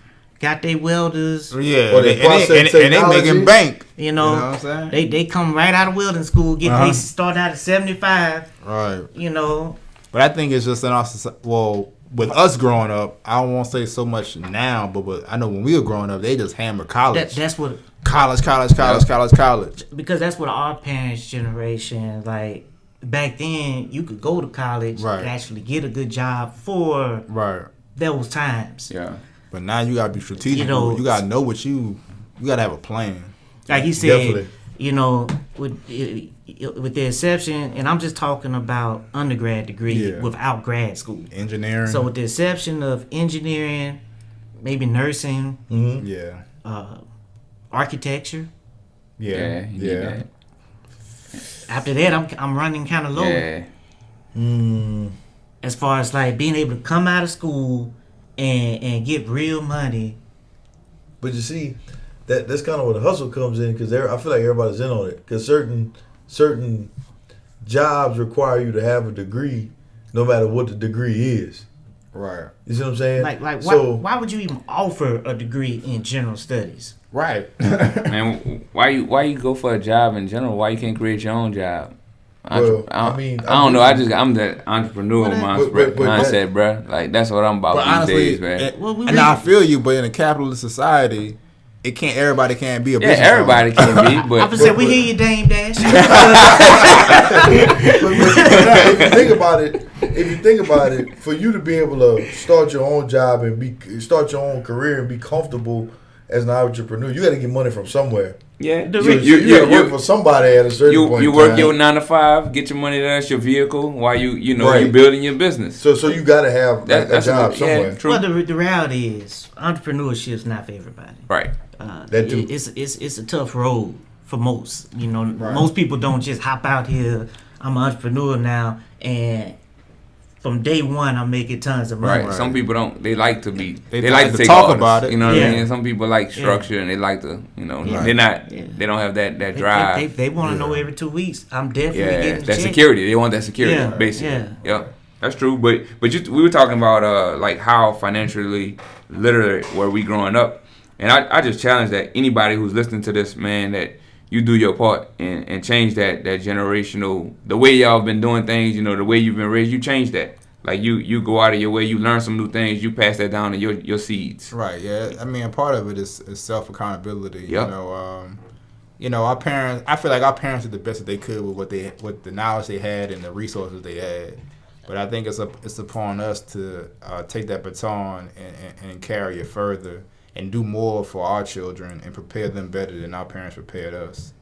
got their welders. Yeah, Or they process and they technology. making bank. You know, what I'm saying? they come right out of welding school. They start out at 75. Right. You know, But I think it's just in our society. Well, with us growing up, I won't say so much now, but I know when we were growing up, they just hammer college. that's what college. because that's what our parents' generation like. Back then, you could go to college Right. and actually get a good job for Right. those times. Yeah. But now you gotta be strategic. You know, you gotta know what you gotta have a plan. Like he said, Definitely. you know, with the exception, and I'm just talking about undergrad degree Yeah. without grad school. Engineering. So with the exception of engineering, maybe nursing, yeah. architecture. Yeah. You need that. After that, I'm running kind of low Yeah. as far as like being able to come out of school and get real money. But you see, that's kind of where the hustle comes in because I feel like everybody's in on it because certain jobs require you to have a degree, no matter what the degree is. Right. You see what I'm saying? Like so, why would you even offer a degree in general studies? Right. Man, why you go for a job in general? Why you can't create your own job? Well, I I don't know. I'm the entrepreneur But mindset, bro. Like that's what I'm about But these honestly, days, man. and I feel you, but in a capitalist society, everybody can't be a Yeah, business everybody owner. can be, I but would say we hear you, Dame Dash. if you think about it, for you to be able to start your own job and start your own career and be comfortable as an entrepreneur, you got to get money from somewhere. yeah, You got to work for somebody at a certain point. you in work time. your 9 to 5, get your money. That's your vehicle while you Right. building your business. So you got to have That's a job yeah, somewhere. true. Well, the reality is entrepreneurship is not for everybody. Right. That too. It's a tough road for most. You know, most people don't just hop out here. I'm an entrepreneur now, and from day one, I'm making tons of money. Right. Some people don't. They like to be. They They like like to to take talk orders, about it. You know what Yeah. I mean? Some people like structure and they like to. You know, Yeah. they're not. Yeah. They don't have that They, drive. they want to know every 2 weeks. I'm definitely Yeah, getting the that check. security. They want that security, Yeah, basically. yeah. Yep, that's true. But we were talking about like how financially literate were we growing up, and I just challenge that anybody who's listening to this, man, that you do your part and change that generational, the way y'all been doing things, you know, the way you've been raised, you change that. Like you go out of your way, you learn some new things, you pass that down to your seeds. Right. Yeah. I mean, a part of it is self accountability. Yep. Our parents. I feel like our parents did the best that they could with the knowledge they had and the resources they had. But I think it's upon us to take that baton and carry it further and do more for our children and prepare them better than our parents prepared us.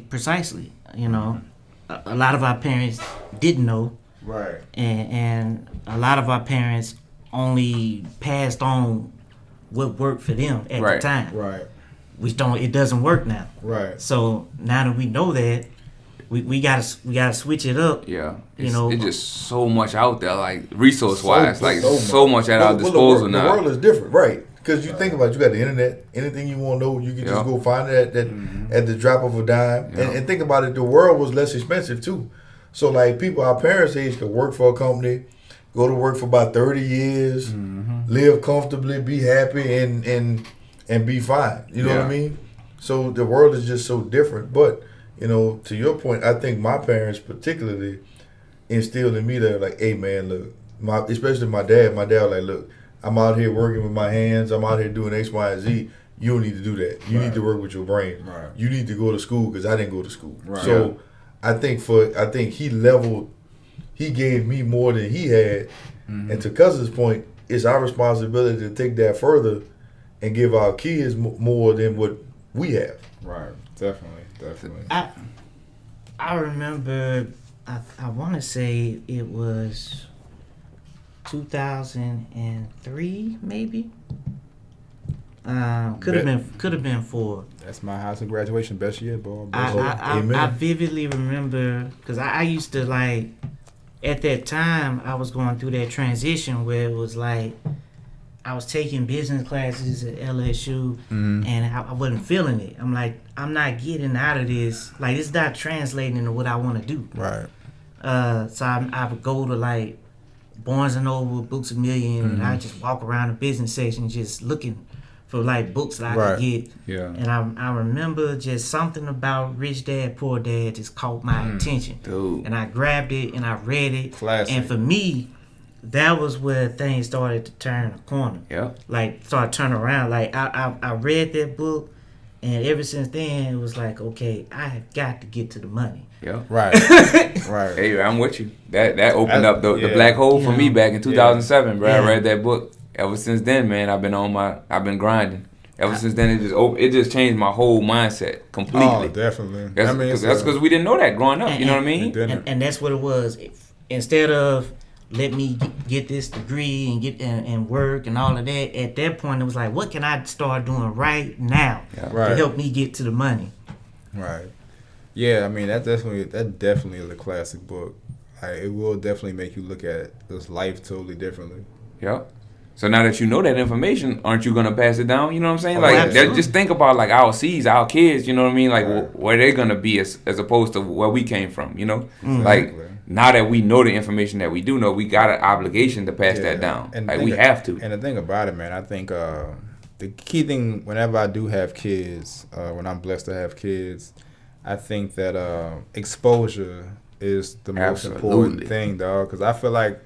Precisely. You know, a lot of our parents didn't know. Right. And a lot of our parents only passed on what worked for them at the time. Right. It doesn't work now. Right. So now that we know that, we gotta switch it up. Yeah, You know, it's just so much out there, like resource wise, like so so much at our Well, disposal the now. world is different, right? Because you think about it, you got the internet. Anything you want to know, you can just go find it at the drop of a dime. Yeah. And think about it, the world was less expensive too. So like people our parents' age could work for a company, go to work for about 30 years, live comfortably, be happy, and be fine. You know what I mean? So the world is just so different. But you know, to your point, I think my parents particularly instilled in me that like, hey man, look, especially my dad. My dad was like, look, I'm out here working with my hands. I'm out here doing X, Y, and Z. You don't need to do that. You need to work with your brain. Right. You need to go to school because I didn't go to school. Right. So I think he gave me more than he had. And to Cousin's point, it's our responsibility to take that further and give our kids more than what we have. Right. Definitely. I remember, I want to say it was 2003, maybe. Could have been 4. That's my high school graduation best year, boy. I vividly remember because I used to like at that time I was going through that transition where it was like I was taking business classes at LSU and I wasn't feeling it. I'm like, I'm not getting out of this. Like it's not translating into what I want to do. Right. So I would go to like Barnes and Noble, Books A Million, and I just walk around the business section just looking for like books that I Right. could get. Yeah. And I remember just something about Rich Dad Poor Dad just caught my attention. Dude. And I grabbed it and I read it. Classic. And for me, that was where things started to turn a corner. Yeah. Like start turning around. Like I read that book, and ever since then it was like, okay, I have got to get to the money. Yeah. Right. Right. Hey, I'm with you. That opened up the yeah. black hole for me Yeah. back in 2007, bro. Yeah. I read that book. Ever since then, man, I've been grinding. Ever since then, it just changed my whole mindset completely. Oh, definitely. That's because we didn't know that growing up. You know what I mean? And that's what it was. Instead of let me get this degree and get and work and all of that, at that point it was like, what can I start doing right now Right. to help me get to the money? Right. Yeah, I mean that definitely is a classic book. It will definitely make you look at this life totally differently. Yep. So now that you know that information, aren't you gonna pass it down? You know what I'm saying? Oh, Like, absolutely. just think about like our seeds, our kids. You know what I mean? Like Right. where they're gonna be as opposed to where we came from. You know, Mm-hmm. like now that we know the information that we do know, we got an obligation to pass that down. And Like we have to. And the thing about it, man, I think the key thing whenever I do have kids, when I'm blessed to have kids, I think that exposure is the most important Absolutely. thing, dog. Because I feel like,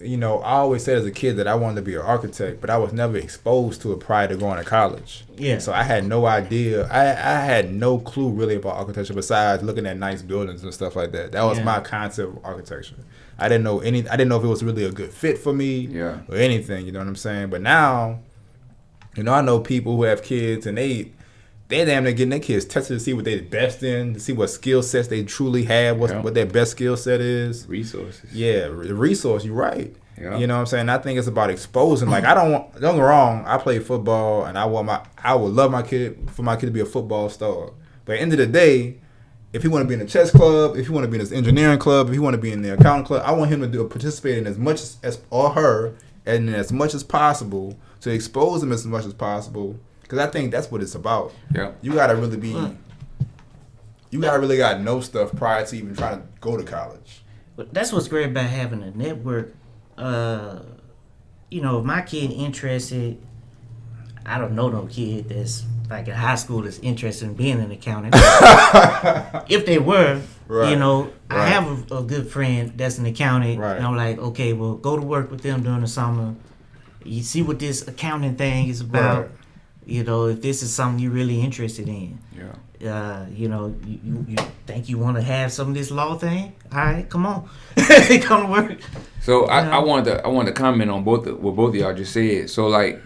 I always said as a kid that I wanted to be an architect, but I was never exposed to it prior to going to college. Yeah. So I had no idea. I had no clue really about architecture besides looking at nice buildings and stuff like that. That was Yeah. my concept of architecture. I didn't know if it was really a good fit for me Yeah. or anything. You know what I'm saying? But now, I know people who have kids and they're damn near getting their kids tested to see what they're best in, to see what skill sets they truly have, what their best skill set is. Resources. Yeah, resource. You're right. Yeah. You know what I'm saying? I think it's about exposing. Like don't get me wrong. I play football, and I would love my kid to be a football star. But at the end of the day, if he want to be in the chess club, if he want to be in this engineering club, if he want to be in the accounting club, I want him to participate in as much as or her, and as much as possible to expose them as much as possible. Because I think that's what it's about. Yeah. You gotta really got know stuff prior to even trying to go to college. But that's what's great about having a network. If my kid interested, I don't know no kid that's like in high school that's interested in being an accountant. If they were, Right. I have a good friend that's an accountant, Right. and I'm like, okay, well, go to work with them during the summer. You see what this accounting thing is about. Right. If this is something you're really interested in. Yeah. You think you want to have some of this law thing? All right, come on, come to work. So I wanted to comment on what both of y'all just said. So like,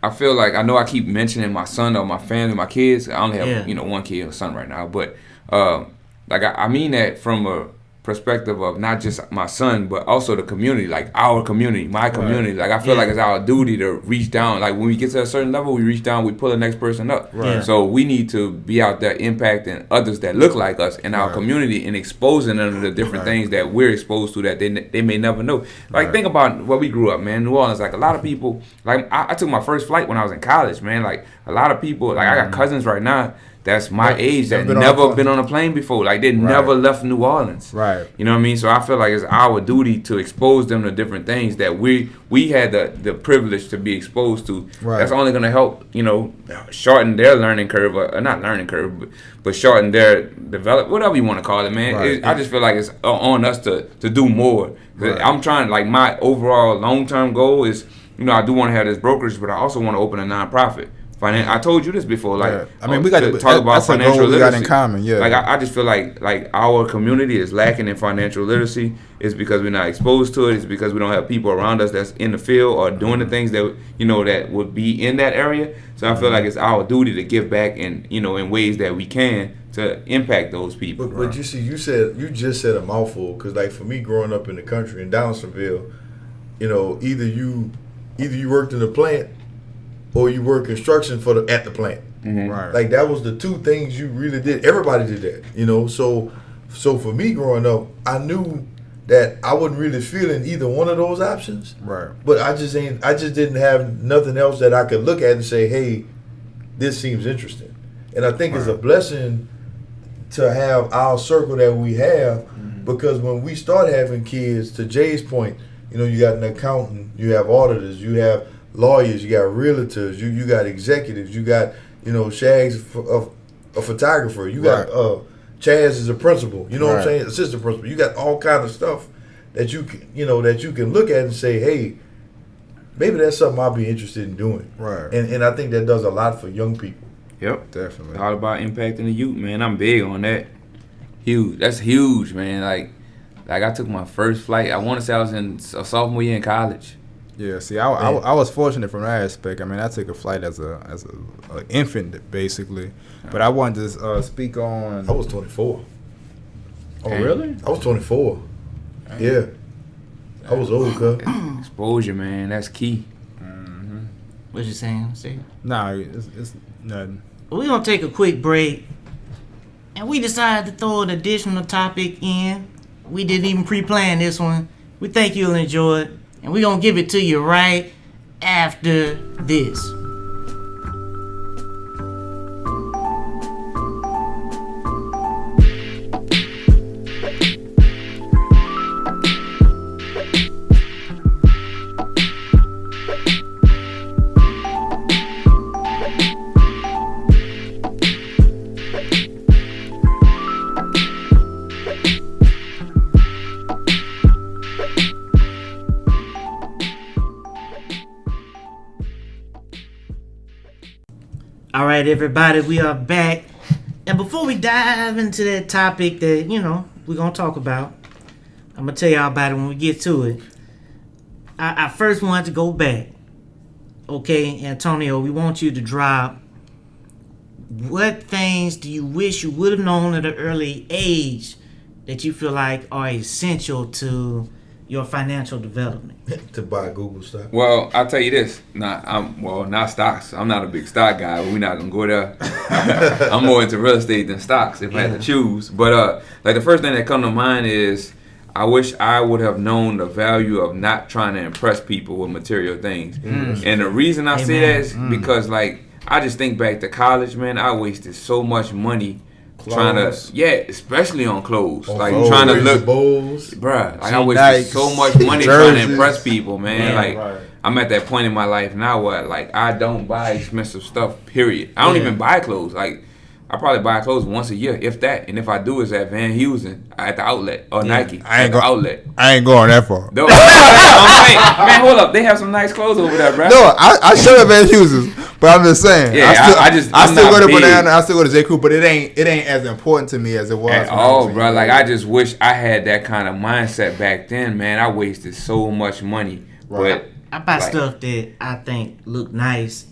I feel like I know I keep mentioning my son or my family, my kids. I only have one kid, a son right now, but I mean that from a perspective of not just my son, but also the community, like our community, my community. Like I feel like it's our duty to reach down. Like when we get to a certain level, we reach down, we pull the next person up. Right. So we need to be out there impacting others that look like us in our community and exposing them to the different things that we're exposed to that they may never know. Like think about where we grew up, man. New Orleans, like a lot of people, like I took my first flight when I was in college, man. Like a lot of people, like I got cousins right now that's my age that never been on a plane before. Like they never left New Orleans. Right. You know what I mean? So I feel like it's our duty to expose them to different things that we had the privilege to be exposed to. Right. That's only going to help, shorten their learning curve, or not learning curve, but shorten their develop, whatever you want to call it, man. Right. I just feel like it's on us to do more. Right. I'm trying, like my overall long-term goal is, I do want to have this brokerage, but I also want to open a nonprofit. I told you this before, like I mean, we got to talk about that's a financial goal we literacy. got in common. Yeah, Like I just feel like our community is lacking in financial literacy. It's because we're not exposed to it. It's because we don't have people around us that's in the field or doing the things that that would be in that area. So I feel like it's our duty to give back in in ways that we can to impact those people. But you see, you just said a mouthful. Because like for me, growing up in the country in Downsonville, either you worked in the plant or you work construction at the plant. Mm-hmm. right. Like that was the two things you really did. Everybody did that, So for me growing up, I knew that I wasn't really feeling either one of those options. Right. But I just didn't have nothing else that I could look at and say, hey, this seems interesting. And I think it's a blessing to have our circle that we have, because when we start having kids, to Jay's point, you got an accountant, you have auditors, you have lawyers, you got realtors, you got executives, you got Shag's a photographer, you got Chaz is a principal, you know what I'm saying, assistant principal. You got all kind of stuff that you can look at and say, hey, maybe that's something I'll be interested in doing. Right. And I think that does a lot for young people. Yep, Definitely. All about impacting the youth, man. I'm big on that. Huge. That's huge, man. Like I took my first flight. I want to say I was in a sophomore year in college. Yeah, see, I was fortunate from that aspect. I mean, I took a flight as a infant, basically. But I wanted to speak on. I was 24. Oh, really? I was 24. Yeah. I was old, cuz. Exposure, man. That's key. What you saying? See? Nah, it's nothing. We're going to take a quick break. And we decided to throw an additional topic in. We didn't even pre-plan this one. We think you'll enjoy it. And we're going to give it to you right after this. All right, everybody, we are back. And before we dive into that topic that, we're going to talk about, I'm going to tell y'all about it when we get to it. I first wanted to go back. Okay, Antonio, we want you to drop what things do you wish you would have known at an early age that you feel like are essential to your financial development? To buy Google stock. Well, I'll tell you this. Not stocks. I'm not a big stock guy, but we're not gonna go there. I'm more into real estate than stocks if I had to choose. But like the first thing that come to mind is I wish I would have known the value of not trying to impress people with material things. And the reason I say that is because like I just think back to college, man. I wasted so much money trying to, especially on clothes. Trying to look, bruh. Like I wasted so much money trying to impress people, man. I'm at that point in my life now where like I don't buy expensive stuff. Period. I don't even buy clothes. Like I probably buy clothes once a year, if that. And if I do, it's at Van Heusen at the outlet or Nike at the outlet. I ain't going that far. No, I'm saying, man, hold up. They have some nice clothes over there, bro. No, I show at Van Heusen's, but I'm just saying. Yeah, I still go to Banana. I still go to J. Crew, but it ain't as important to me as it was. At all, bro. Like I just wish I had that kind of mindset back then, man. I wasted so much money, but I buy stuff that I think look nice,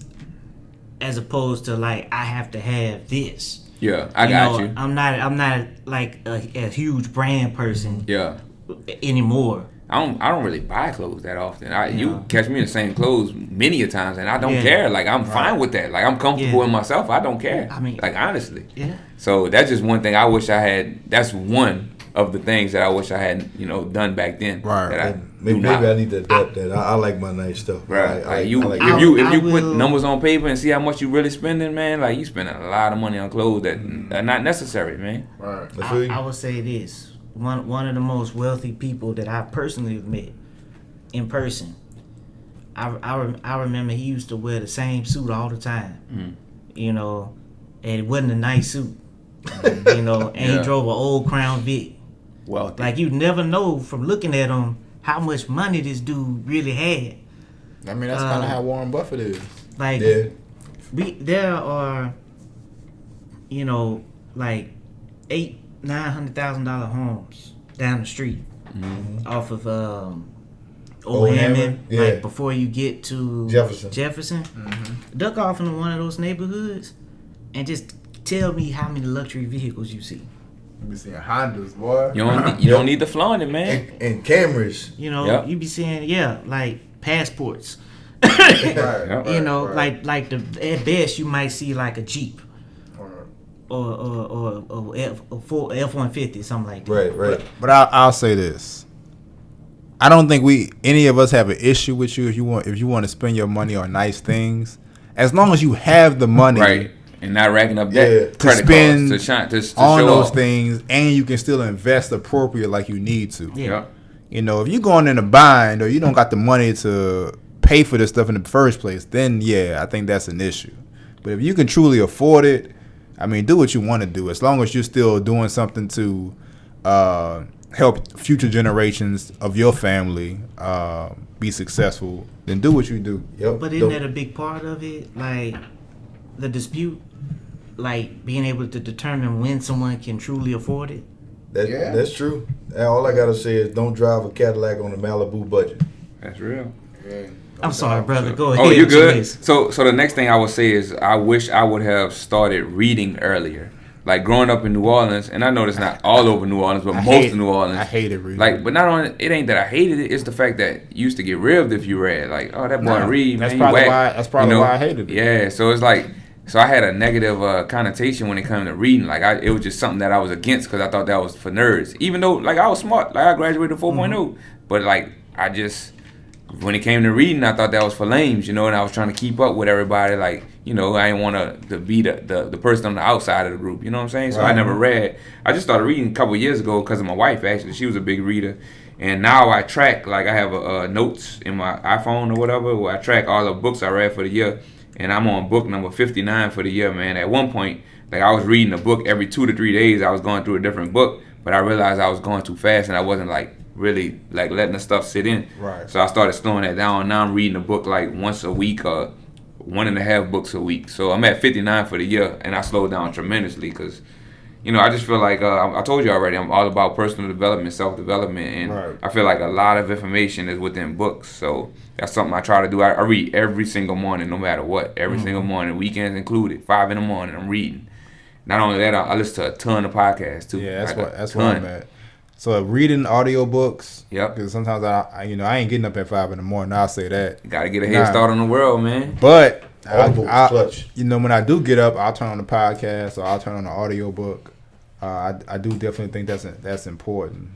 as opposed to like I have to have this. Yeah, I got you. I'm not like a huge brand person. Yeah. Anymore. I don't really buy clothes that often. You catch me in the same clothes many a times, and I don't care. Like I'm fine with that. Like I'm comfortable in myself. I don't care. I mean, like honestly. Yeah. So that's just one thing I wish I had. That's one of the things that I wish I had, done back then. Right. Maybe I need to adapt that. I like my nice stuff. Right. If you put numbers on paper and see how much you really spending, man, like you spending a lot of money on clothes that are not necessary, man. Right. I would say this. One of the most wealthy people that I personally have met in person. I remember he used to wear the same suit all the time. And it wasn't a nice suit. And he drove an old Crown Vic. Wealthy. Like you never know from looking at him how much money this dude really had. I mean, that's kind of how Warren Buffett is. Like, there are, like $800,000-$900,000 homes down the street off of Old Hammond. Like before you get to Jefferson. Duck off into one of those neighborhoods and just tell me how many luxury vehicles you see. You be seeing Hondas, boy. You don't need to flaunt it, man. And cameras. You be seeing like passports. Right. Like at best you might see like a Jeep or F-150, something like that. Right. But I'll say this. I don't think any of us have an issue with you if you want to spend your money on nice things, as long as you have the money. Right. And not racking up that to spend to on show those off. things, and you can still invest appropriate like you need to. Yeah. If you're going in a bind or you don't got the money to pay for this stuff in the first place, then yeah, I think that's an issue. But if you can truly afford it, I mean, do what you want to do. As long as you're still doing something to help future generations of your family be successful, then do what you do. Yep. But isn't that a big part of it? Like the dispute, like being able to determine when someone can truly afford it. That's true. And all I gotta say is don't drive a Cadillac on a Malibu budget. That's real. Yeah. I'm sorry, brother. Go ahead. Oh, you good? Please. So the next thing I would say is I wish I would have started reading earlier. Like growing up in New Orleans, and I know it's not all over New Orleans, but most of New Orleans. I hated reading. Like, but not only it ain't that I hated it; it's the fact that you used to get ribbed if you read. Like, oh, that boy read. That's man, probably you why. whack. That's probably why I hated it. Yeah, so it's like, so I had a negative connotation when it came to reading. Like, it was just something that I was against because I thought that was for nerds. Even though, like, I was smart. Like, I graduated 4.0, but like, I just when it came to reading, I thought that was for lames, and I was trying to keep up with everybody. Like, I didn't want to be the person on the outside of the group. You know what I'm saying? So I never read. I just started reading a couple years ago because of my wife. Actually, she was a big reader, and now I track. Like, I have notes in my iPhone or whatever where I track all the books I read for the year, and I'm on book number 59 for the year. Man, at one point, like I was reading a book every 2 to 3 days. I was going through a different book, but I realized I was going too fast, and I wasn't like really like letting the stuff sit in. Right. So I started slowing that down. Now I'm reading a book like once a week or 1.5 books a week. So I'm at 59 for the year, and I slowed down tremendously because, I just feel like I told you already. I'm all about personal development, self-development, and I feel like a lot of information is within books. So that's something I try to do. I read every single morning, no matter what. Every single morning, weekends included. 5 in the morning, I'm reading. Not only that, I listen to a ton of podcasts too. Yeah, that's ton. what I'm at. So reading audiobooks. Yep. Because sometimes I ain't getting up at 5 in the morning. I'll say that. Got to get a head start on the world, man. But clutch. When I do get up, I'll turn on the podcast or I'll turn on the audiobook. I do definitely think that's important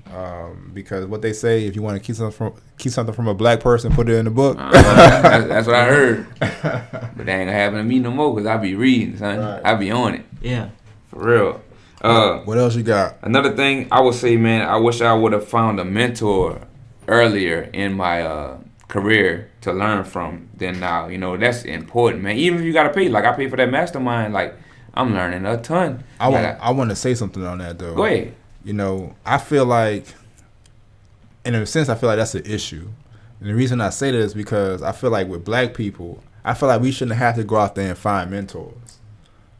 because what they say, if you want to keep something from a black person, put it in the book. That's what I heard. But that ain't gonna happen to me no more because I be reading, son. Right. I be on it. Yeah. For real. What else you got? Another thing I would say, man, I wish I would have found a mentor earlier in my career to learn from than now. That's important, man. Even if you gotta pay, like I pay for that mastermind, like I'm learning a ton. I want to say something on that though. Go ahead. I feel like, in a sense, I feel like that's an issue. And the reason I say that is because I feel like with black people, I feel like we shouldn't have to go out there and find mentors.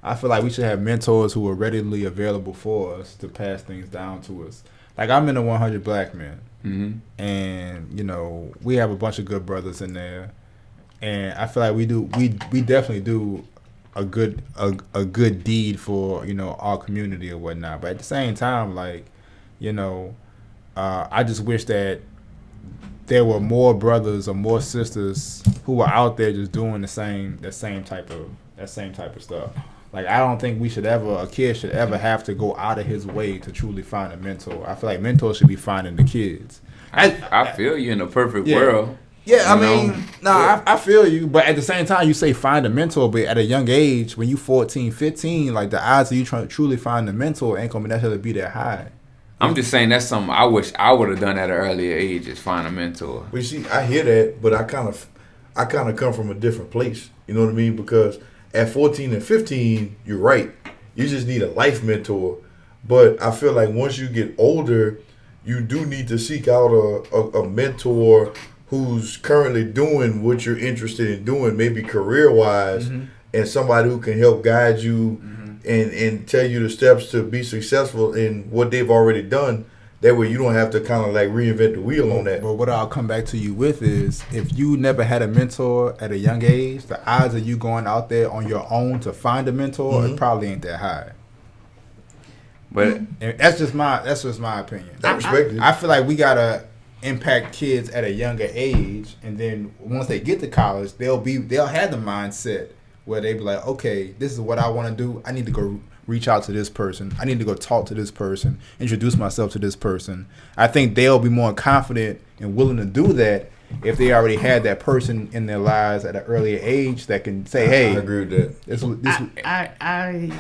I feel like we should have mentors who are readily available for us to pass things down to us. Like I'm in the 100 Black Men, and we have a bunch of good brothers in there, and I feel like we definitely do a good deed for our community or whatnot. But at the same time, like I just wish that there were more brothers or more sisters who were out there just doing the same type of stuff. Like I don't think a kid should ever have to go out of his way to truly find a mentor. I feel like mentors should be finding the kids. I feel you in a perfect world. Yeah, I feel you. But at the same time, you say find a mentor, but at a young age, when you 14, 15, like the odds of you trying to truly find a mentor ain't gonna necessarily be that high. I'm just saying that's something I wish I would have done at an earlier age is find a mentor. Well, you see, I hear that, but I kind of come from a different place. You know what I mean? Because at 14 and 15, you're right. You just need a life mentor. But I feel like once you get older, you do need to seek out a mentor who's currently doing what you're interested in doing, maybe career-wise, and somebody who can help guide you and tell you the steps to be successful in what they've already done. That way you don't have to kind of like reinvent the wheel on that. But what I'll come back to you with is if you never had a mentor at a young age, the odds of you going out there on your own to find a mentor it probably ain't that high. But and that's just my opinion. I respect it. I feel like we gotta impact kids at a younger age, and then once they get to college, they'll have the mindset where they be like, okay, this is what I want to do. I need to go reach out to this person. I need to go talk to this person, introduce myself to this person. I think they'll be more confident and willing to do that if they already had that person in their lives at an earlier age that can say, hey. I agree with that. I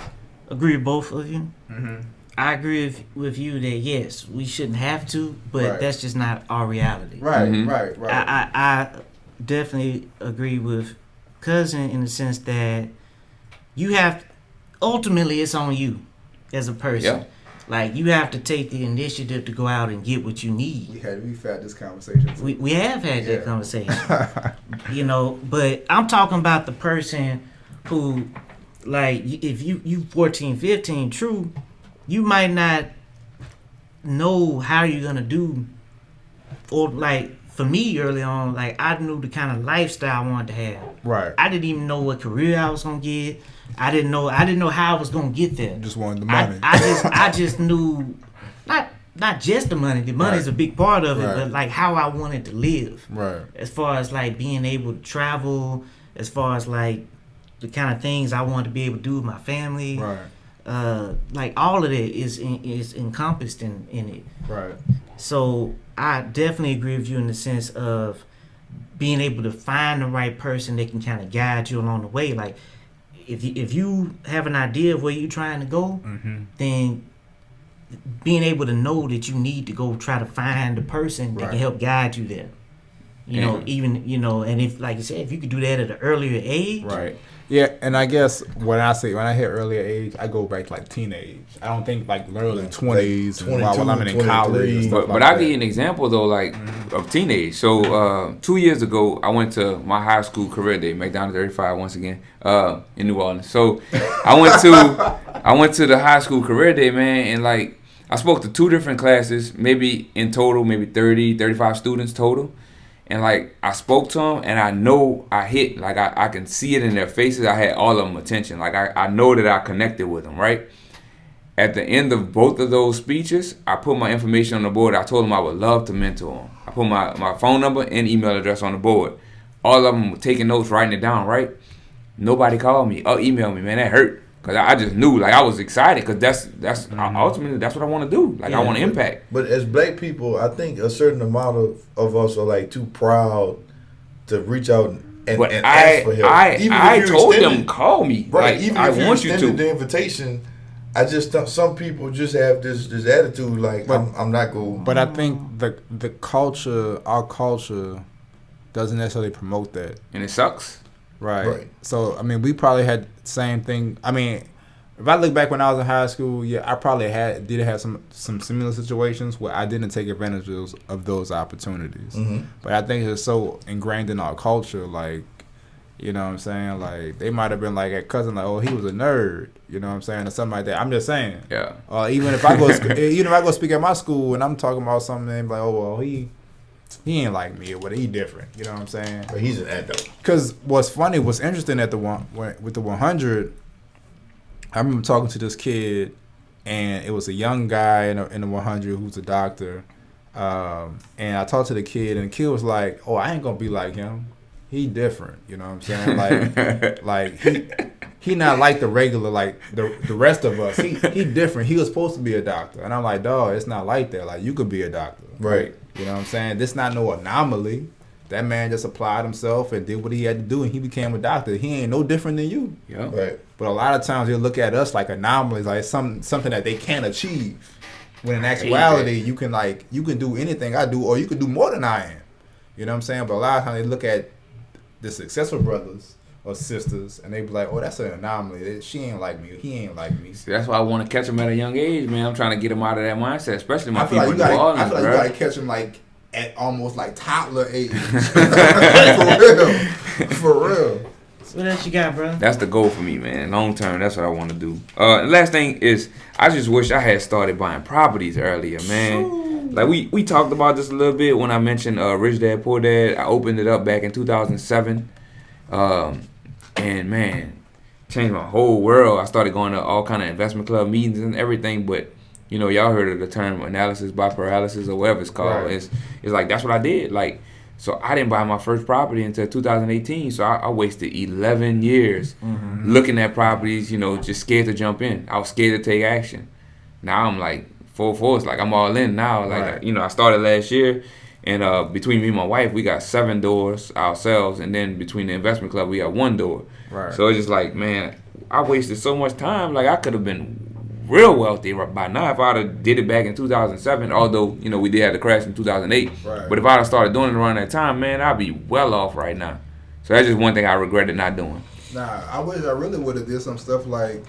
agree with both of you. Mm-hmm. I agree with you that, yes, we shouldn't have to, but that's just not our reality. Right, Mm-hmm. right. definitely agree with cousin in the sense that you have ultimately it's on you as a person. Yeah. Like you have to take the initiative to go out and get what you need. We've had this conversation. We have had that conversation. But I'm talking about the person who, like, if you 14, 15, true, you might not know how you're gonna do, or like for me early on, like I knew the kind of lifestyle I wanted to have. Right. I didn't even know what career I was gonna get. I didn't know how I was gonna get there. Just wanted the money. I just knew not just the money. The money's a big part of it, but like how I wanted to live. Right. As far as like being able to travel, as far as like the kind of things I wanted to be able to do with my family. Right. Like all of that is encompassed in it. Right. So I definitely agree with you in the sense of being able to find the right person that can kind of guide you along the way. Like if you have an idea of where you're trying to go, then being able to know that you need to go try to find the person that can help guide you there. You know, even and if like you said, if you could do that at an earlier age, right? Yeah, and I guess when I hit earlier age, I go back to like teenage. I don't think like early 20s while I'm in college. And stuff but I'll give you an example though, like of teenage. So 2 years ago, I went to my high school career day, McDonald's 35 once again, in New Orleans. So I went to the high school career day, man, and like I spoke to 2 different classes, maybe in total, maybe 30, 35 students total. And like I spoke to them, and I know I hit, like I can see it in their faces. I had all of them attention. Like I know that I connected with them, right? At the end of both of those speeches, I put my information on the board. I told them I would love to mentor them. I put my phone number and email address on the board. All of them were taking notes, writing it down, right? Nobody called me or emailed me, man. That hurt. Because I just knew, like, I was excited because that's ultimately, that's what I want to do. Like, I want to impact. But as black people, I think a certain amount of us are, like, too proud to reach out and ask for help. I told them, call me. Right, like, even if you extended the invitation, I just thought some people just have this attitude, like, I'm not going. But I think the culture, our culture, doesn't necessarily promote that. And it sucks. Right. So, I mean, we probably had the same thing. I mean, if I look back when I was in high school, I probably did have some similar situations where I didn't take advantage of those opportunities. Mm-hmm. But I think it's so ingrained in our culture, like, you know what I'm saying? Like, they might have been like, a cousin, like, oh, he was a nerd, you know what I'm saying? Or something like that. I'm just saying. Yeah. Even if I go speak at my school and I'm talking about something, they be like, oh, well, he ain't like me or whatever. He different. You know what I'm saying? But he's an adult. Because what's interesting at with the 100, I remember talking to this kid, and it was a young guy in the 100 who's a doctor. And I talked to the kid, and the kid was like, "Oh, I ain't gonna be like him. He different." You know what I'm saying? Like he not like the regular, like the rest of us. He different. He was supposed to be a doctor, and I'm like, dog, it's not like that. Like you could be a doctor, right? You know what I'm saying? This not no anomaly. That man just applied himself and did what he had to do, and he became a doctor. He ain't no different than you. Yeah. Right. But a lot of times they'll look at us like anomalies, like something that they can't achieve. When in actuality, you can do anything I do, or you can do more than I am. You know what I'm saying? But a lot of times they look at the successful brothers or sisters, and they be like, "Oh, that's an anomaly. She ain't like me. He ain't like me." See, that's why I want to catch them at a young age, man. I'm trying to get them out of that mindset, especially my people in New Orleans. Orleans, I feel like you gotta catch them like at almost like toddler age. For real. So what else you got, bro? That's the goal for me, man. Long term, that's what I want to do. The last thing is, I just wish I had started buying properties earlier, man. Like we talked about this a little bit when I mentioned Rich Dad Poor Dad. I opened it up back in 2007. And man, changed my whole world. I started going to all kind of investment club meetings and everything. But you know, y'all heard of the term analysis by paralysis or whatever it's called. Right. It's like that's what I did. Like, so I didn't buy my first property until 2018. So I wasted 11 years looking at properties. You know, just scared to jump in. I was scared to take action. Now I'm like full force. Like I'm all in now. Like right. You know, I started last year. And between me and my wife, we got 7 doors ourselves. And then between the investment club, we got 1 door. Right. So it's just like, man, I wasted so much time. Like, I could have been real wealthy by now. If I'd have did it back in 2007, although you know we did have the crash in 2008, Right. but if I'd have started doing it around that time, man, I'd be well off right now. So that's just one thing I regretted not doing. Nah, I wish I really would have did some stuff like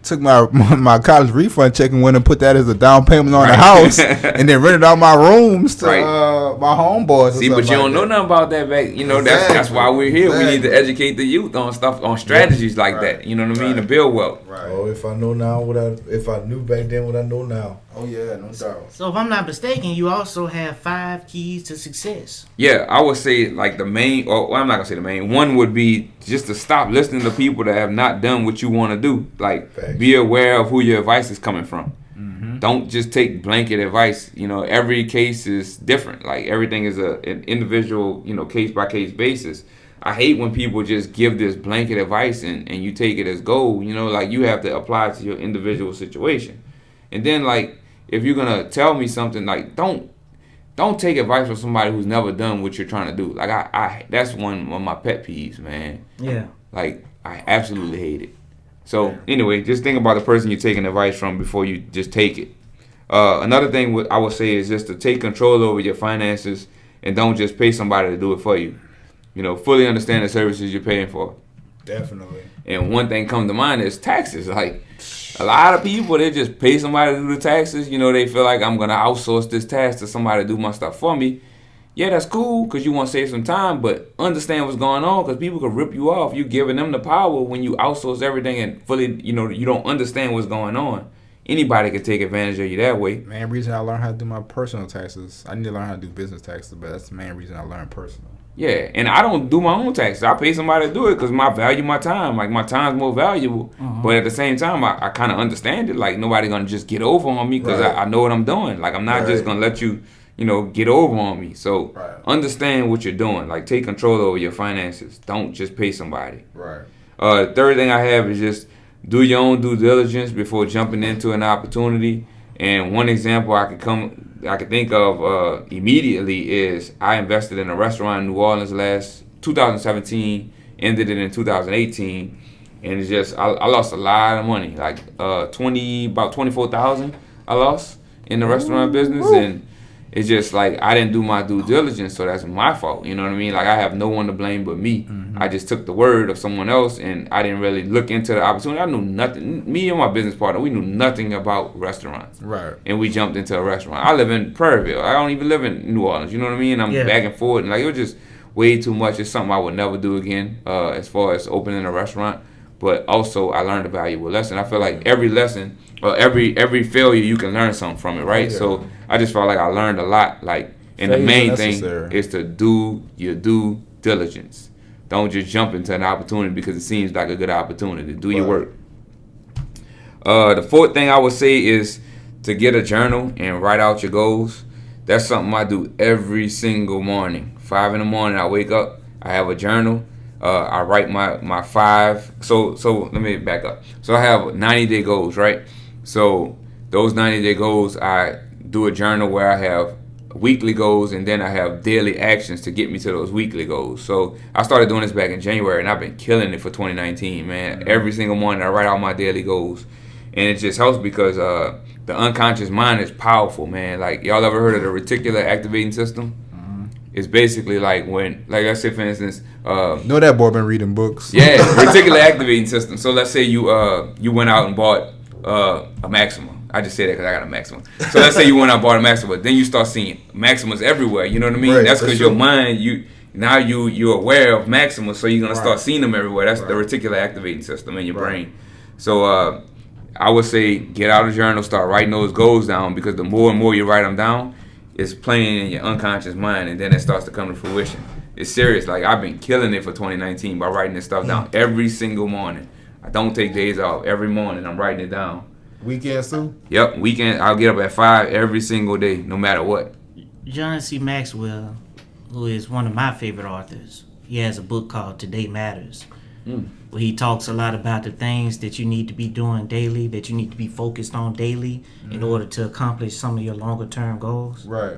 took my college refund check and went and put that as a down payment on the house, and then rented out my rooms to my homeboys. See, but you don't know nothing about that back. You know that's why we're here. We need to educate the youth on stuff, on strategies like that. You know what I mean? To build wealth. Right. Oh, if I know now if I knew back then what I know now. Oh yeah, no doubt. So if I'm not mistaken, you also have 5 keys to success. Yeah, I would say like the main, or well, I'm not gonna say the main one would be just to stop listening to people that have not done what you want to do. Like, be aware of who your advice is coming from. Mm-hmm. Don't just take blanket advice. You know, every case is different. Like everything is an individual, you know, case by case basis. I hate when people just give this blanket advice and you take it as gold. You know, like you have to apply it to your individual situation. And then like if you're gonna tell me something, like don't take advice from somebody who's never done what you're trying to do. Like I that's one of my pet peeves, man. Yeah. Like I absolutely hate it. So anyway, just think about the person you're taking advice from before you just take it. Another thing I would say is just to take control over your finances and don't just pay somebody to do it for you. You know, fully understand the services you're paying for. Definitely. And one thing comes to mind is taxes. Like a lot of people, they just pay somebody to do the taxes. You know, they feel like I'm gonna outsource this task to somebody to do my stuff for me. Yeah, that's cool because you want to save some time, but understand what's going on because people could rip you off. You giving them the power when you outsource everything and fully, you know, you don't understand what's going on. Anybody could take advantage of you that way. Main reason I learned how to do my personal taxes. I need to learn how to do business taxes, but that's the main reason I learned personal. Yeah, and I don't do my own taxes. I pay somebody to do it because I value my time. Like, my time's more valuable. But at the same time, I kind of understand it. Like, nobody going to just get over on me because I know what I'm doing. Like, I'm not just going to let you, you know, get over on me. So, understand what you're doing. Like, take control over your finances. Don't just pay somebody. Right. Third thing I have is just do your own due diligence before jumping into an opportunity. And one example I could think of immediately is I invested in a restaurant in New Orleans 2017, ended it in 2018, and it's just I lost a lot of money, like about $24,000 I lost in the restaurant business, and it's just like I didn't do my due diligence, so that's my fault. You know what I mean? Like I have no one to blame but me. I just took the word of someone else, and I didn't really look into the opportunity. I knew nothing. Me and my business partner, we knew nothing about restaurants. Right. And we jumped into a restaurant. I live in Prairieville. I don't even live in New Orleans. You know what I mean? I'm back and forth, and like it was just way too much. It's something I would never do again, as far as opening a restaurant. But also, I learned a valuable lesson. I feel like every lesson or every failure, you can learn something from it, right? So I just felt like I learned a lot. Like, and the main thing is to do your due diligence. Don't just jump into an opportunity because it seems like a good opportunity. Do your work. The fourth thing I would say is to get a journal and write out your goals. That's something I do every single morning. 5 in the morning, I wake up. I have a journal. I write my 5. So let me back up. So I have 90-day goals, right? So those 90-day goals, I do a journal where I have weekly goals, and then I have daily actions to get me to those weekly goals. So I started doing this back in January, and I've been killing it for 2019, man. Every single morning I write out my daily goals, and it just helps because the unconscious mind is powerful, man. Like, y'all ever heard of the reticular activating system? It's basically like when, like I said, for instance, know that boy been reading books. Yeah, reticular activating system. So let's say you went out and bought a Maxima. I just say that because I got a Maxima. So let's say you went out and bought a Maxima. Then you start seeing Maximas everywhere. You know what I mean? That's because your mind, you're aware of Maximas, so you're gonna start seeing them everywhere. That's the reticular activating system in your brain. So I would say get out a journal, start writing those goals down, because the more and more you write them down, it's playing in your unconscious mind, and then it starts to come to fruition. It's serious. Like, I've been killing it for 2019 by writing this stuff down every single morning. I don't take days off. Every morning I'm writing it down. Weekends too? Yep, weekend. I'll get up at 5 every single day, no matter what. John C. Maxwell, who is one of my favorite authors, he has a book called Today Matters, where he talks a lot about the things that you need to be doing daily, that you need to be focused on daily in order to accomplish some of your longer term goals. Right.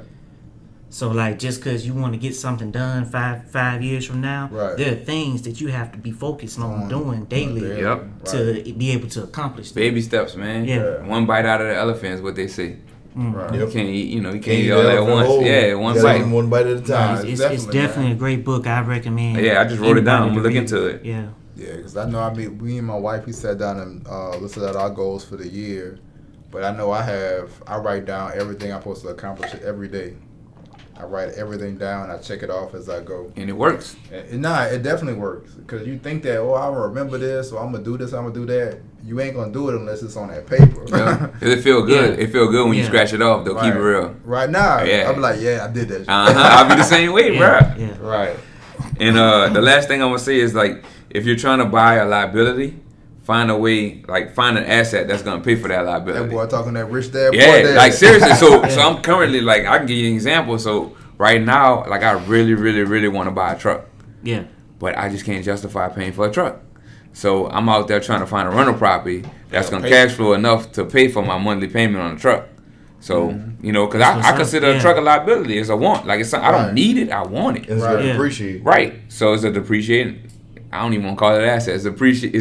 So like just because you want to get something done five years from now, Right. there are things that you have to be focused on doing daily Yep. to be able to accomplish that. Baby steps, man. Yeah. One bite out of the elephant is what they say. Right. You can't eat, you can't Can't eat eat all the at elephant once. whole. Yeah, one You gotta bite. eat one bite at a time. It's definitely, definitely man. a great book. I recommend. Yeah, I just wrote it down. I'm anybody gonna to look read into it. Yeah. Yeah, because I know we and my wife, we sat down and listed out our goals for the year. But I know I write down everything I'm supposed to accomplish every day. I write everything down. I check it off as I go. And it works. It definitely works. Because you think that, I remember this, or I'm going to do this, I'm going to do that. You ain't going to do it unless it's on that paper. Yeah. 'Cause it feel good. Yeah. It feel good when you Yeah. scratch it off, though. Keep it real. Right now, Yeah. I'll be like, yeah, I did that shit. I'll be the same way, bro. Yeah. Right. And the last thing I'm gonna say is like, if you're trying to buy a liability, find a way, like find an asset that's gonna pay for that That liability. boy talking that rich dad, poor Yeah, dad. like seriously. So I'm currently like, I can give you an example. So right now, like I really, really, really want to buy a truck, Yeah. but I just can't justify paying for a truck. So I'm out there trying to find a rental property that's gonna cash flow enough to pay for my monthly payment on the truck. So because That's I what's consider up. a truck a liability. It's a want. Like it's I don't Right. need it. I want it. It's Right. right. Yeah. Appreciate. Right. So it's a depreciating. I don't even want to call it an asset. It's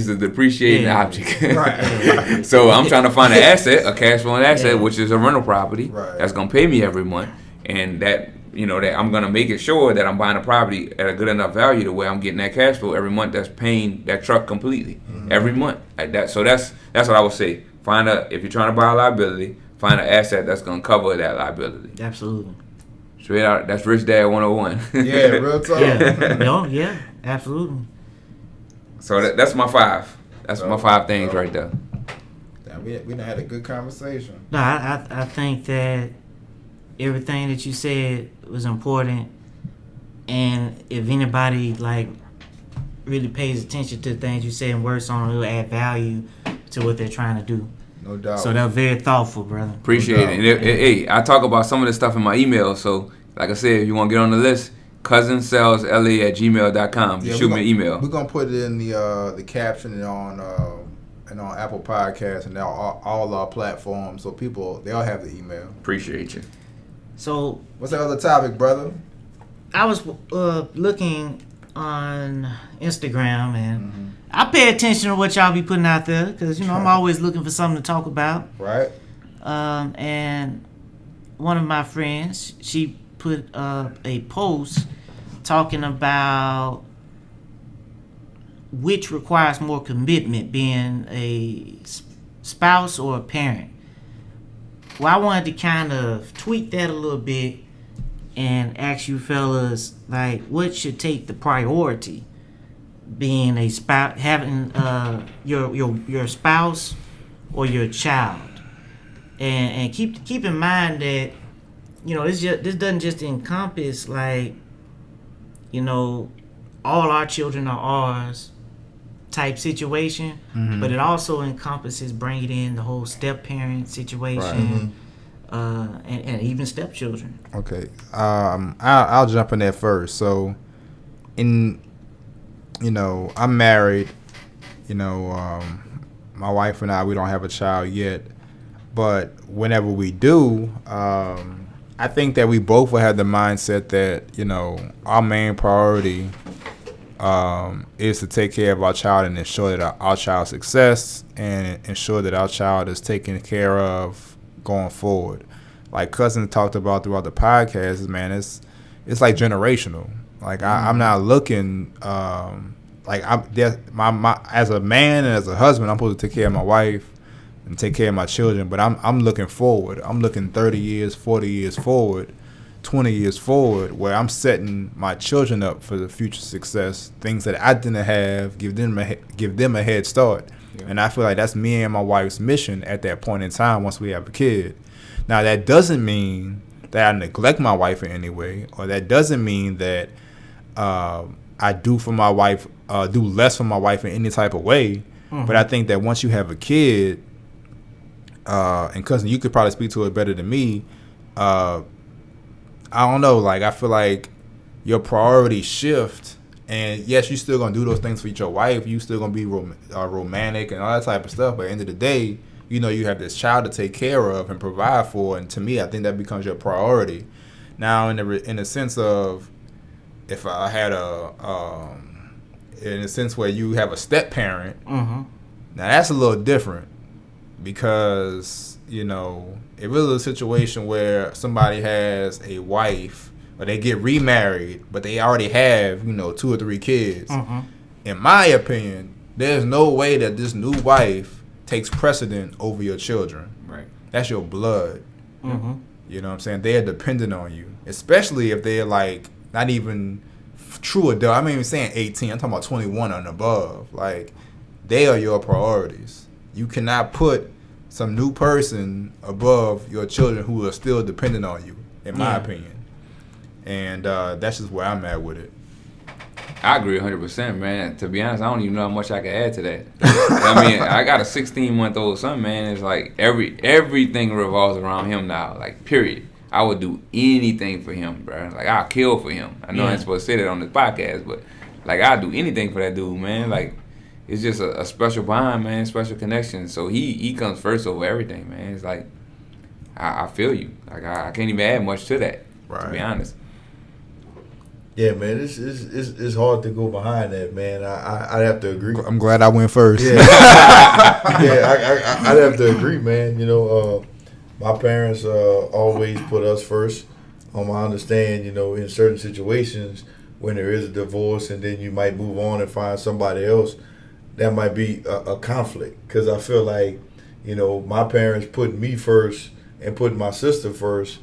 a depreciating Yeah. object. Right. So I'm trying to find an asset, a cash flowing asset, Yeah. which is a rental property Right. that's gonna pay me every month, and that that I'm gonna make it sure that I'm buying a property at a good enough value to where I'm getting that cash flow every month. That's paying that truck completely every month. Like that. So that's what I would say. If you're trying to buy a liability, find an asset that's gonna cover that liability. Absolutely. Straight out. That's Rich Dad 101. Yeah, real talk. Yeah. No. Yeah. Absolutely. So that's my 5. That's my 5 things right there. Damn, we done had a good conversation. No, I think that everything that you said was important, and if anybody like really pays attention to the things you say and works on it, it'll add value to what they're trying to do. No doubt. So they're very thoughtful, brother. Appreciate it. And hey, I talk about some of this stuff in my email. So, like I said, if you want to get on the list, cousinsellsla@gmail.com. Yeah, Shoot me an email. We're gonna put it in the caption and on Apple Podcasts and all our platforms, so they all have the email. Appreciate you. So What's that other topic, brother? I was looking on Instagram, and I pay attention to what y'all be putting out there because I'm always looking for something to talk about. Right. And one of my friends, she put up a post talking about which requires more commitment, being a spouse or a parent. Well, I wanted to kind of tweak that a little bit and ask you fellas, like, what should take the priority? Being a spouse, having your spouse or your child, and keep in mind that this doesn't just encompass like all our children are ours type situation, but it also encompasses bringing in the whole step parent situation, and even stepchildren. Okay. I'll jump in there first. So, I'm married. My wife and we don't have a child yet, but whenever we do, I think that we both will have the mindset that our main priority is to take care of our child and ensure that our child's success and ensure that our child is taken care of going forward. Like Cousin talked about throughout the podcast, man, it's like generational. Like I'm not looking like my as a man and as a husband, I'm supposed to take care of my wife and take care of my children, but I'm looking forward. I'm looking 30 years, 40 years forward, 20 years forward, where I'm setting my children up for the future success, things that I didn't have, give them a head start. Yeah. And I feel like that's me and my wife's mission at that point in time once we have a kid. Now, that doesn't mean that I neglect my wife in any way, or that doesn't mean that I do less for my wife in any type of way. But I think that once you have a kid, and Cousin, you could probably speak to it better than me, I don't know, like I feel like your priorities shift, and yes, you still gonna do those things for your wife, you still gonna be romantic and all that type of stuff, but at the end of the day, you have this child to take care of and provide for, and to me, I think that becomes your priority. Now, in the sense of, if I had in a sense where you have a step parent, now that's a little different because if it was a situation where somebody has a wife or they get remarried, but they already have 2 or 3 kids. In my opinion, there's no way that this new wife takes precedent over your children. Right. That's your blood. You know what I'm saying? They're dependent on you, especially if they're like not even true adult. I'm not even saying 18. I'm talking about 21 and above. Like, they are your priorities. You cannot put some new person above your children who are still dependent on you, in my opinion. And that's just where I'm at with it. I agree 100%, man. To be honest, I don't even know how much I can add to that. I mean, I got a 16-month-old son, man. It's like everything revolves around him now, like, period. I would do anything for him, bro. Like, I'll kill for him. I know I ain't supposed to say that on this podcast, but, like, I'll do anything for that dude, man. Like, it's just a special bond, man, special connection. So he comes first over everything, man. It's like, I feel you. Like, I can't even add much to that, to be honest. Yeah, man, it's hard to go behind that, man. I'd have to agree. I'm glad I went first. Yeah, I'd have to agree, man. My parents always put us first. I understand, in certain situations when there is a divorce and then you might move on and find somebody else, that might be a conflict. Because I feel like, my parents put me first and put my sister first.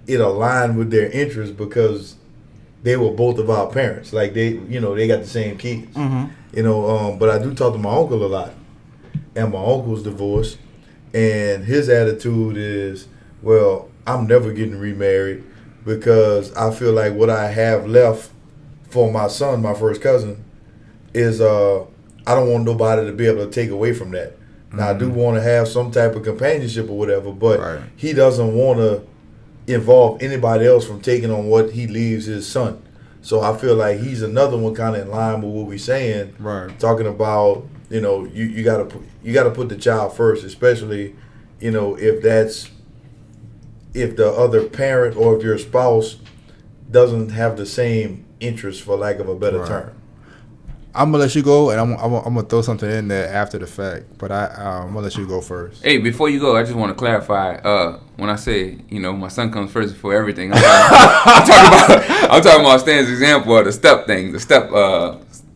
It aligned with their interests because they were both of our parents. Like, they got the same kids. But I do talk to my uncle a lot. And my uncle's divorced. And his attitude is, well, I'm never getting remarried because I feel like what I have left for my son, my first cousin, is I don't want nobody to be able to take away from that. Now, I do want to have some type of companionship or whatever, but he doesn't want to involve anybody else from taking on what he leaves his son. So I feel like he's another one kind of in line with what we're saying, talking about, you gotta put the child first, especially, if the other parent or if your spouse doesn't have the same interest, for lack of a better term. I'm gonna let you go, and I'm gonna throw something in there after the fact. But I'm gonna let you go first. Hey, before you go, I just want to clarify. When I say my son comes first before everything, I'm talking about Stan's example of the step thing, the step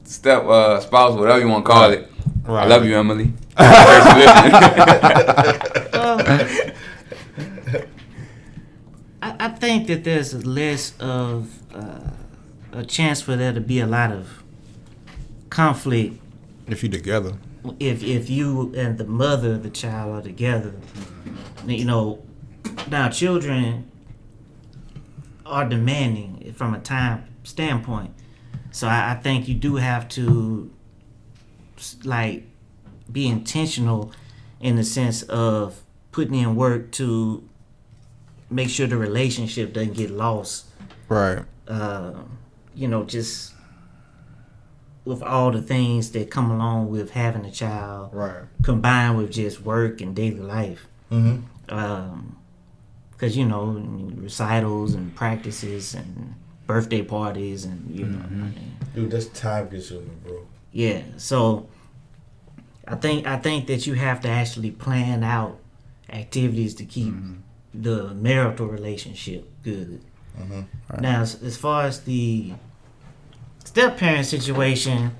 spouse, whatever you want to call it. Right. I love you, Emily. I think that there's less of a chance for there to be a lot of conflict if you're together. If you and the mother of the child are together, now children are demanding from a time standpoint. So I think you do have to be intentional in the sense of putting in work to make sure the relationship doesn't get lost. Right. Just with all the things that come along with having a child, combined with just work and daily life. Because recitals and practices and birthday parties and dude, that's time consuming, bro. Yeah, so I think that you have to actually plan out activities to keep the marital relationship good. Right. Now, as far as the step-parent situation,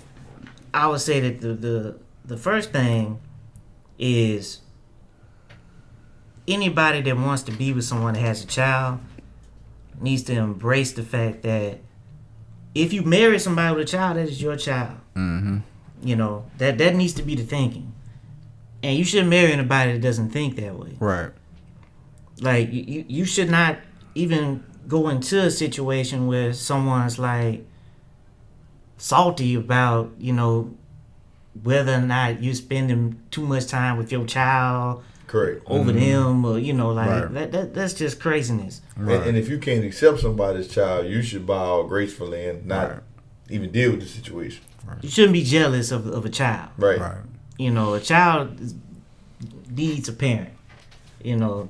I would say that the first thing is anybody that wants to be with someone that has a child needs to embrace the fact that if you marry somebody with a child, that is your child. That needs to be the thinking. And you shouldn't marry anybody that doesn't think that way. Right. Like, you should not even go into a situation where someone's salty about, whether or not you're spending too much time with your child over them, or that's just craziness. Right. And if you can't accept somebody's child, you should bow gracefully and not even deal with the situation. You shouldn't be jealous of a child. Right. A child needs a parent.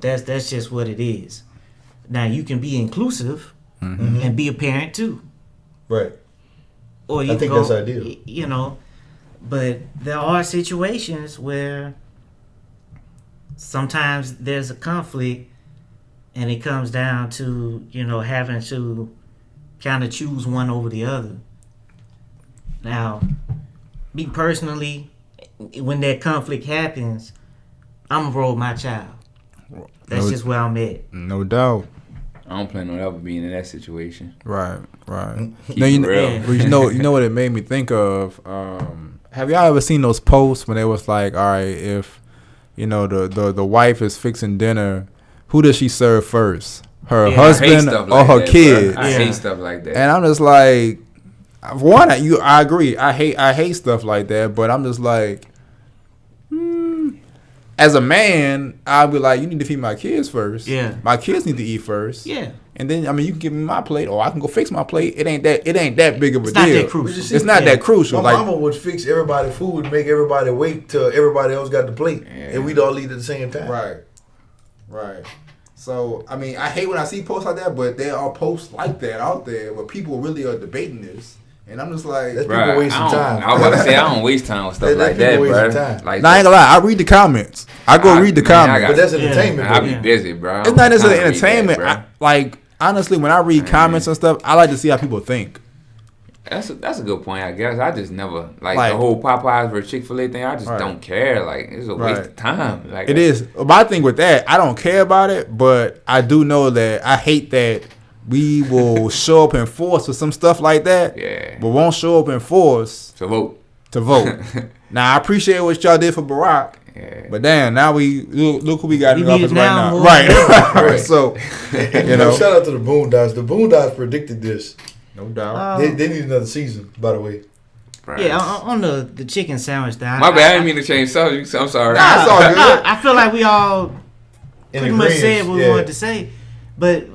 That's just what it is. Now you can be inclusive and be a parent too. Right. Or you I think go, that's ideal. You know, but there are situations where sometimes there's a conflict and it comes down to, having to kind of choose one over the other. Now, me personally, when that conflict happens, I'm going to roll my child. That's just where I'm at. No doubt. I don't plan on ever being in that situation. Right. Keep Now, it real. but you know what it made me think of? Have y'all ever seen those posts when they was like, all right, if the wife is fixing dinner, who does she serve first? Her husband or her kids? I hate stuff like that. And I'm just like, one, I agree. I hate stuff like that. But I'm just like, as a man, I'll be like, you need to feed my kids first. Yeah. My kids need to eat first. Yeah. And then, you can give me my plate, or I can go fix my plate. It ain't that big of a It's deal. not that crucial. It's not that crucial. My Like, mama would fix everybody's food and make everybody wait till everybody else got the plate, and we'd all eat at the same time. Right. So, I hate when I see posts like that, but there are posts like that out there where people really are debating this. And I'm just like, That's people wasting time. I was about to say, I don't waste time with stuff like that, people bro. wasting time. Like, nah, I ain't gonna lie. I read the comments. I go read the comments. But that's entertainment. I though. be busy, bro. It's not necessarily I don't read entertainment. that, Like, honestly, when I read comments and stuff, I like to see how people think. That's a good point, I guess. I just never like Like- the whole Popeyes versus Chick-fil-A thing. I just Right. don't care. Like, it's a waste of time. Like, It is. My thing with that, I don't care about it, but I do know that I hate that we will show up in force for some stuff like that, Yeah. but won't show up in force So vote. to vote. Now, I appreciate what y'all did for Barack, Yeah. but damn, now we look who we got We in the need office it right now now. more Right. than Right. So, Shout out to the Boondocks. The Boondocks predicted this. no doubt. They need another season, by the way. Right. Yeah, on the chicken sandwich thing. My bad. I didn't mean to change subjects. I'm sorry. That's all good. I feel like we all In pretty much agreeance, said what we yeah. wanted to say. But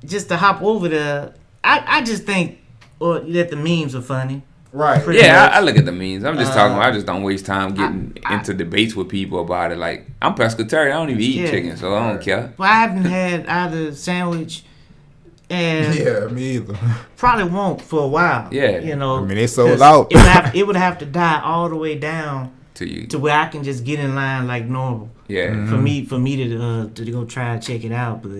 just to hop over there, I just think that the memes are funny. Right. Pretty Yeah, much. I look at the memes. I'm just talking. I just don't waste time getting I- into debates with people about it. Like, I'm pescatarian. I don't even eat Yeah. chicken, so I don't care. Well, I haven't had either sandwich, and Yeah, me either. probably won't for a while. Yeah. They sold 'cause out. It would have to die all the way down To you. to where I can just get in line like normal. Yeah. For me to go try and check it out, but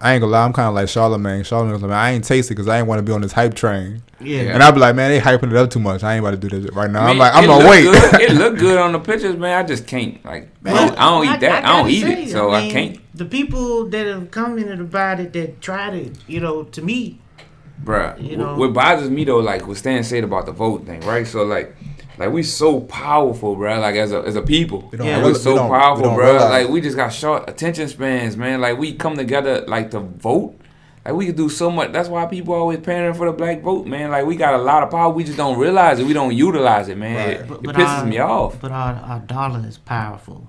I ain't gonna lie, I'm kind of like Charlamagne. Charlamagne's like, man, I ain't tasted because I ain't want to be on this hype train. yeah. And I be like, man, they hyping it up too much. I ain't about to do this right now. I'm Man, like, I'm it gonna look wait. Good. It look good on the pictures, man. I just can't. Like, I don't eat that. I don't gotta eat say, it, so I mean, can't. The people that have commented about it, that tried it, to me, Bruh, You know. what bothers me though, like what Stan said about the vote thing, right? So like we so powerful, bruh. Like as a people, We don't Yeah. like, real- we're so we don't- we powerful, don't bruh. realize. Like we just got short attention spans, man. Like we come together like to vote. Like we can do so much. That's why people always pandering for the black vote, man. Like we got a lot of power. We just don't realize it. We don't utilize it, man. Right. It pisses me off. But our dollar is powerful.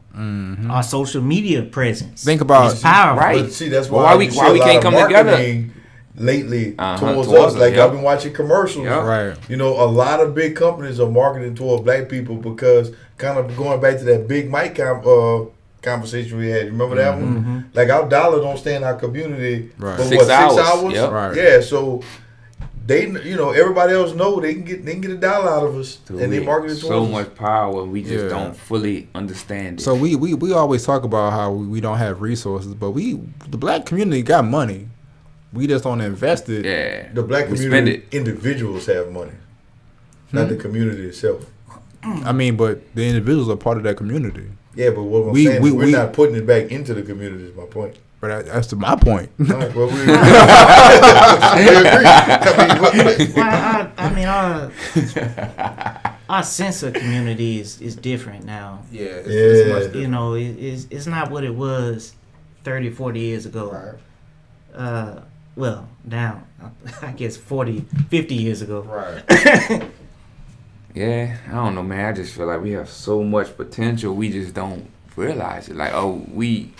Our social media presence Think about- is powerful. Right. But see, that's Well, why, why we- you see why we a lot can't of come together? marketing lately towards Towards us. us, Like yeah. I've been watching commercials. Yeah. Right. You know, a lot of big companies are marketing toward black people because kind of going back to that Big Mike conversation we had. You remember that one? Like our dollar don't stay in our community Right. for 6 what, hours. 6 hours? Yep. Right. Yeah, so they, everybody else know they can get a dollar out of us, Dude, and they market it so towards us. much power. We just Yeah. don't fully understand it. So we always talk about how we don't have resources, but the black community got money. We just don't invest it. yeah, The black we spend community it. individuals have money, not the community itself. I mean, but the individuals are part of that community. Yeah, but what I'm We- saying we- is we're we- not putting it back into the community. Is my point. But that's to my point. All right, well, we agree. I mean, Our sense of community is different now. Yeah. It's not what it was 30, 40 years ago. Well, now, I guess 40, 50 years ago. Right. Yeah, I don't know, man. I just feel like we have so much potential. We just don't realize it. Like, oh, we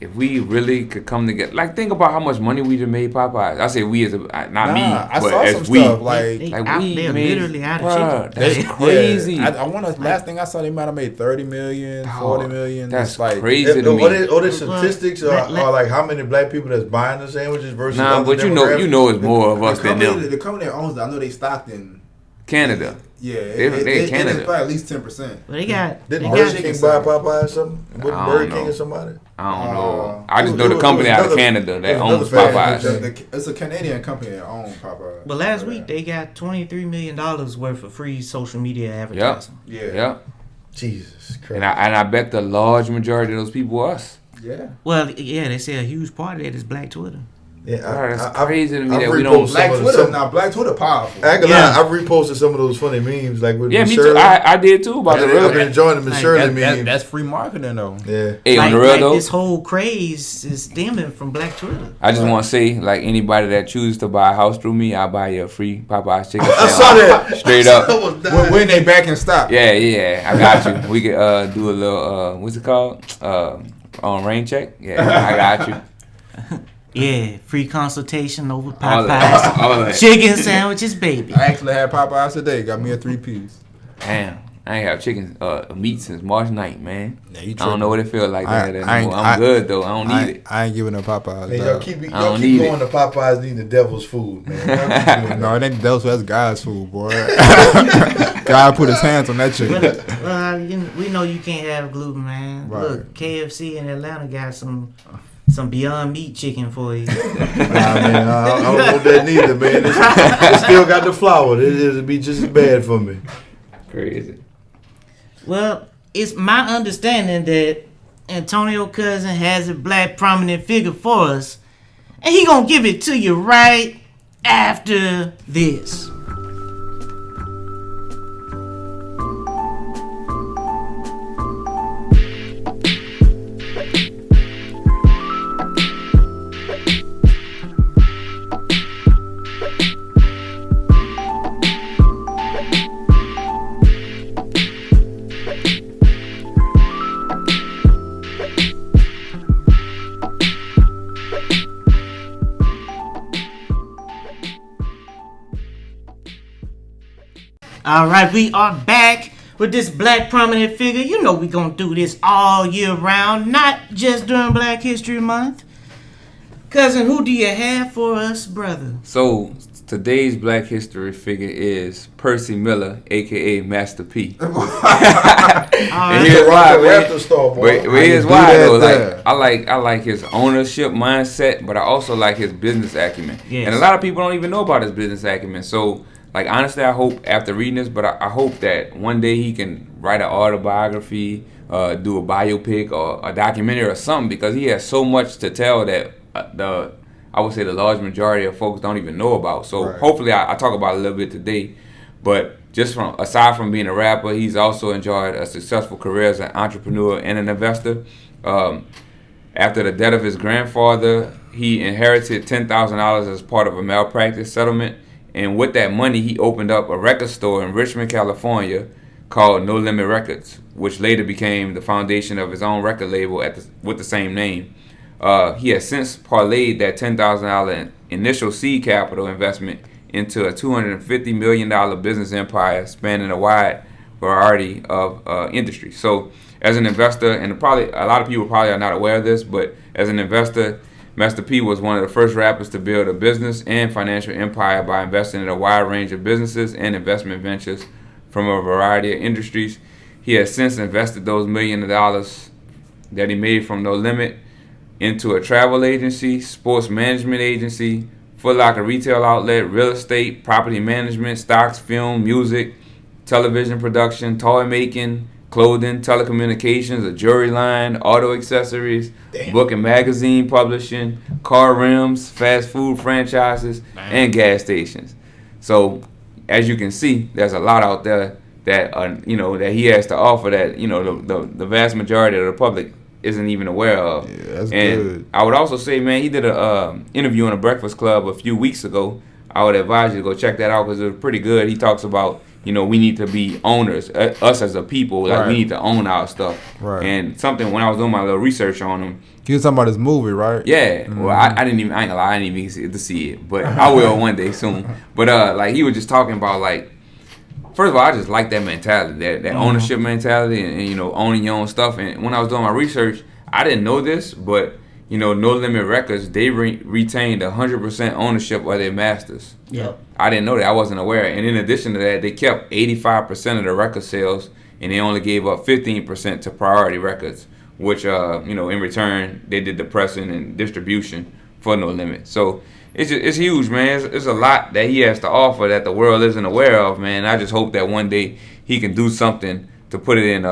if we really could come together, like think about how much money we just made Popeyes. I say we as not me, I but saw as some we. stuff like They're literally out of chicken. That's crazy. Yeah, I want to. Last thing I saw, they might have made 30 million, 40 million. That's like crazy to me. Are there statistics are like how many black people that's buying the sandwiches versus Nah, other but you know it's more of us than them. The company that owns it, I know they stocked in Canada. Yeah, they Canada. It's probably at least 10%. But they got. Didn't Burger King buy Popeye or something? With I Burger don't King know. or somebody? I don't know. I just know the it company was out of another- Canada that it was owns another fast food Popeyes. chain. It's a Canadian company that owns Popeye. But last week they got $23 million worth of free social media advertising. Yep. Jesus Christ. And I bet the large majority of those people are us. Yeah. Well, yeah, they say a huge part of that is Black Twitter. Yeah, That's crazy to me I've that we don't. reposted Black some of Twitter, some- now Black Twitter powerful. I ain't gonna lie, I've reposted some of those funny memes like with Yeah, Miss me too. Shirley. I did too about the I've real. been enjoying the Miss Like, Shirley meme. That's free marketing though. Yeah. Hey, on Like, the real like though, this whole craze is stemming from Black Twitter. I just want to say, like anybody that chooses to buy a house through me, I'll buy you a free Popeyes chicken I sandwich. saw that. Straight up. I was dying. When they back in stock. Yeah, I got you. We could do a little what's it called? On rain check. Yeah, I got you. Yeah, free consultation over All that. Popeyes. Chicken sandwiches, baby. I actually had Popeyes today. Got me a 3-piece. Damn, I ain't have chicken meat since March 9th, man. Yeah, you I don't know what it feels like to have that anymore. I- I'm good though. I don't need it. I ain't giving up Popeyes. Man, dog. y'all keep I don't going need to Popeyes needing the devil's food, man. Y'all keep doing No, that. it ain't Devil's food. That's God's food, boy. God put his hands on that chicken. We know you can't have gluten, man. Right. Look, KFC in Atlanta got some Beyond Meat chicken for you. Nah, man, I don't want that neither, man. It still got the flour. It'll be just as bad for me. Crazy. Well, it's my understanding that Antonio Cousin has a black prominent figure for us, and he gonna give it to you right after this. All right, we are back with this black prominent figure. You know we gonna do this all year round, not just during Black History Month. Cousin, who do you have for us, brother? So today's Black History figure is Percy Miller, aka Master P. And here's why, man. But here's why though. Like I like his ownership mindset, but I also like his business acumen. Yes. And a lot of people don't even know about his business acumen. So like honestly, I hope after reading this, but I hope that one day he can write an autobiography, do a biopic or a documentary or something, because he has so much to tell that I would say the large majority of folks don't even know about. So hopefully I talk about it a little bit today. But just aside from being a rapper, he's also enjoyed a successful career as an entrepreneur and an investor. After the death of his grandfather, he inherited $10,000 as part of a malpractice settlement. And with that money, he opened up a record store in Richmond, California called No Limit Records, which later became the foundation of his own record label with the same name. He has since parlayed that $10,000 initial seed capital investment into a $250 million business empire spanning a wide variety of industries. So as an investor, and probably a lot of people probably are not aware of this, but as an investor, Master P was one of the first rappers to build a business and financial empire by investing in a wide range of businesses and investment ventures from a variety of industries. He has since invested those millions of dollars that he made from No Limit into a travel agency, sports management agency, Foot Locker retail outlet, real estate, property management, stocks, film, music, television production, toy making, clothing, telecommunications, a jewelry line, auto accessories, book and magazine publishing, car rims, fast food franchises, and gas stations. So, as you can see, there's a lot out there that that he has to offer that the vast majority of the public isn't even aware of. Yeah, that's and good. I would also say, man, he did a interview on the Breakfast Club a few weeks ago. I would advise you to go check that out because it was pretty good. He talks about we need to be owners. Us as a people, like we need to own our stuff. Right. And something when I was doing my little research on him. You was talking about this movie, right? Yeah. Mm-hmm. Well, I ain't gonna lie, I didn't even get to see it, but I will one day soon. But like he was just talking about like, first of all, I just like that mentality, that ownership mentality, and owning your own stuff. And when I was doing my research, I didn't know this, but No Limit Records, they retained 100% ownership of their masters. Yeah. I didn't know that. I wasn't aware. And in addition to that, they kept 85% of the record sales, and they only gave up 15% to Priority Records, which, in return, they did the pressing and distribution for No Limit. So it's huge, man. It's a lot that he has to offer that the world isn't aware of, man. I just hope that one day he can do something to put it in,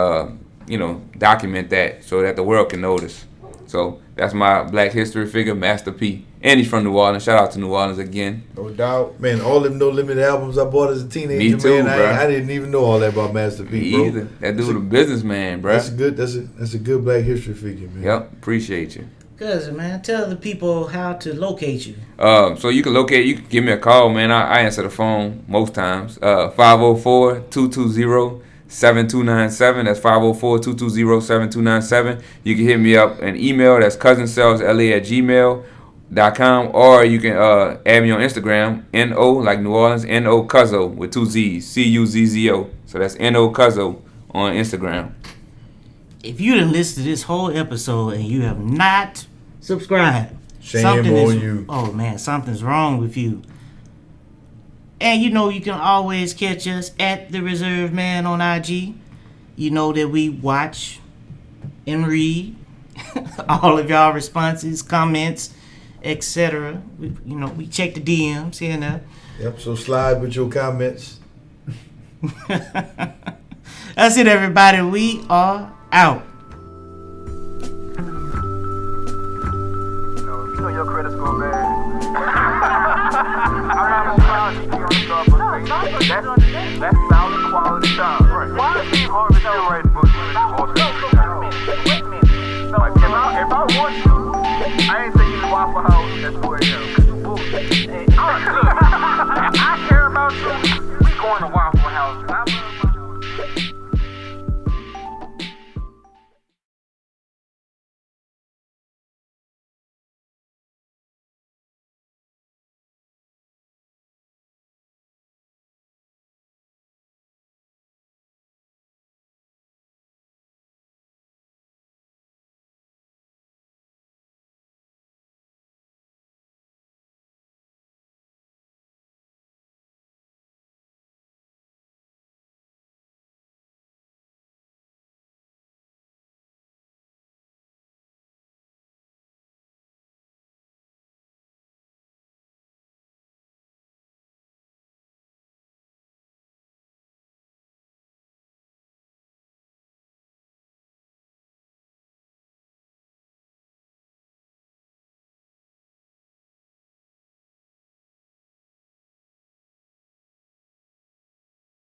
document that so that the world can notice. So that's my Black History figure, Master P. And he's from New Orleans. Shout out to New Orleans again. No doubt. Man, all them No Limit albums I bought as a teenager, Me too, man. bro. I didn't even know all that about Master P, Me bro. either. That dude a businessman, bro. That's good. That's a good Black History figure, man. Yep. Appreciate you. Cousin, man, tell the people how to locate you. So you can give me a call, man. I answer the phone most times. 504-220-7297. That's 504-220-7297. You can hit me up an email. That's cousinsellsla@gmail.com, or you can add me on Instagram, N-O, like New Orleans, N-O Cuzzo with 2 Z's, C-U-Z-Z-O. So that's N-O Cuzzo on Instagram. If you done listened to this whole episode and you have not subscribed, Shame on you. Oh, man, something's wrong with you. And you can always catch us at The Reserve Man on IG. You know that we watch and read all of y'all responses, comments, etc. We check the DMs here and there. Yep, so slide with your comments. That's it, everybody. We are out. Your credit score bad. I'm not gonna that's solid quality time. Right. Why is Steve Harvey still writing books? Like, if I want you, I ain't taking you to Waffle House at 2 a.m. I care about you. We going to Waffle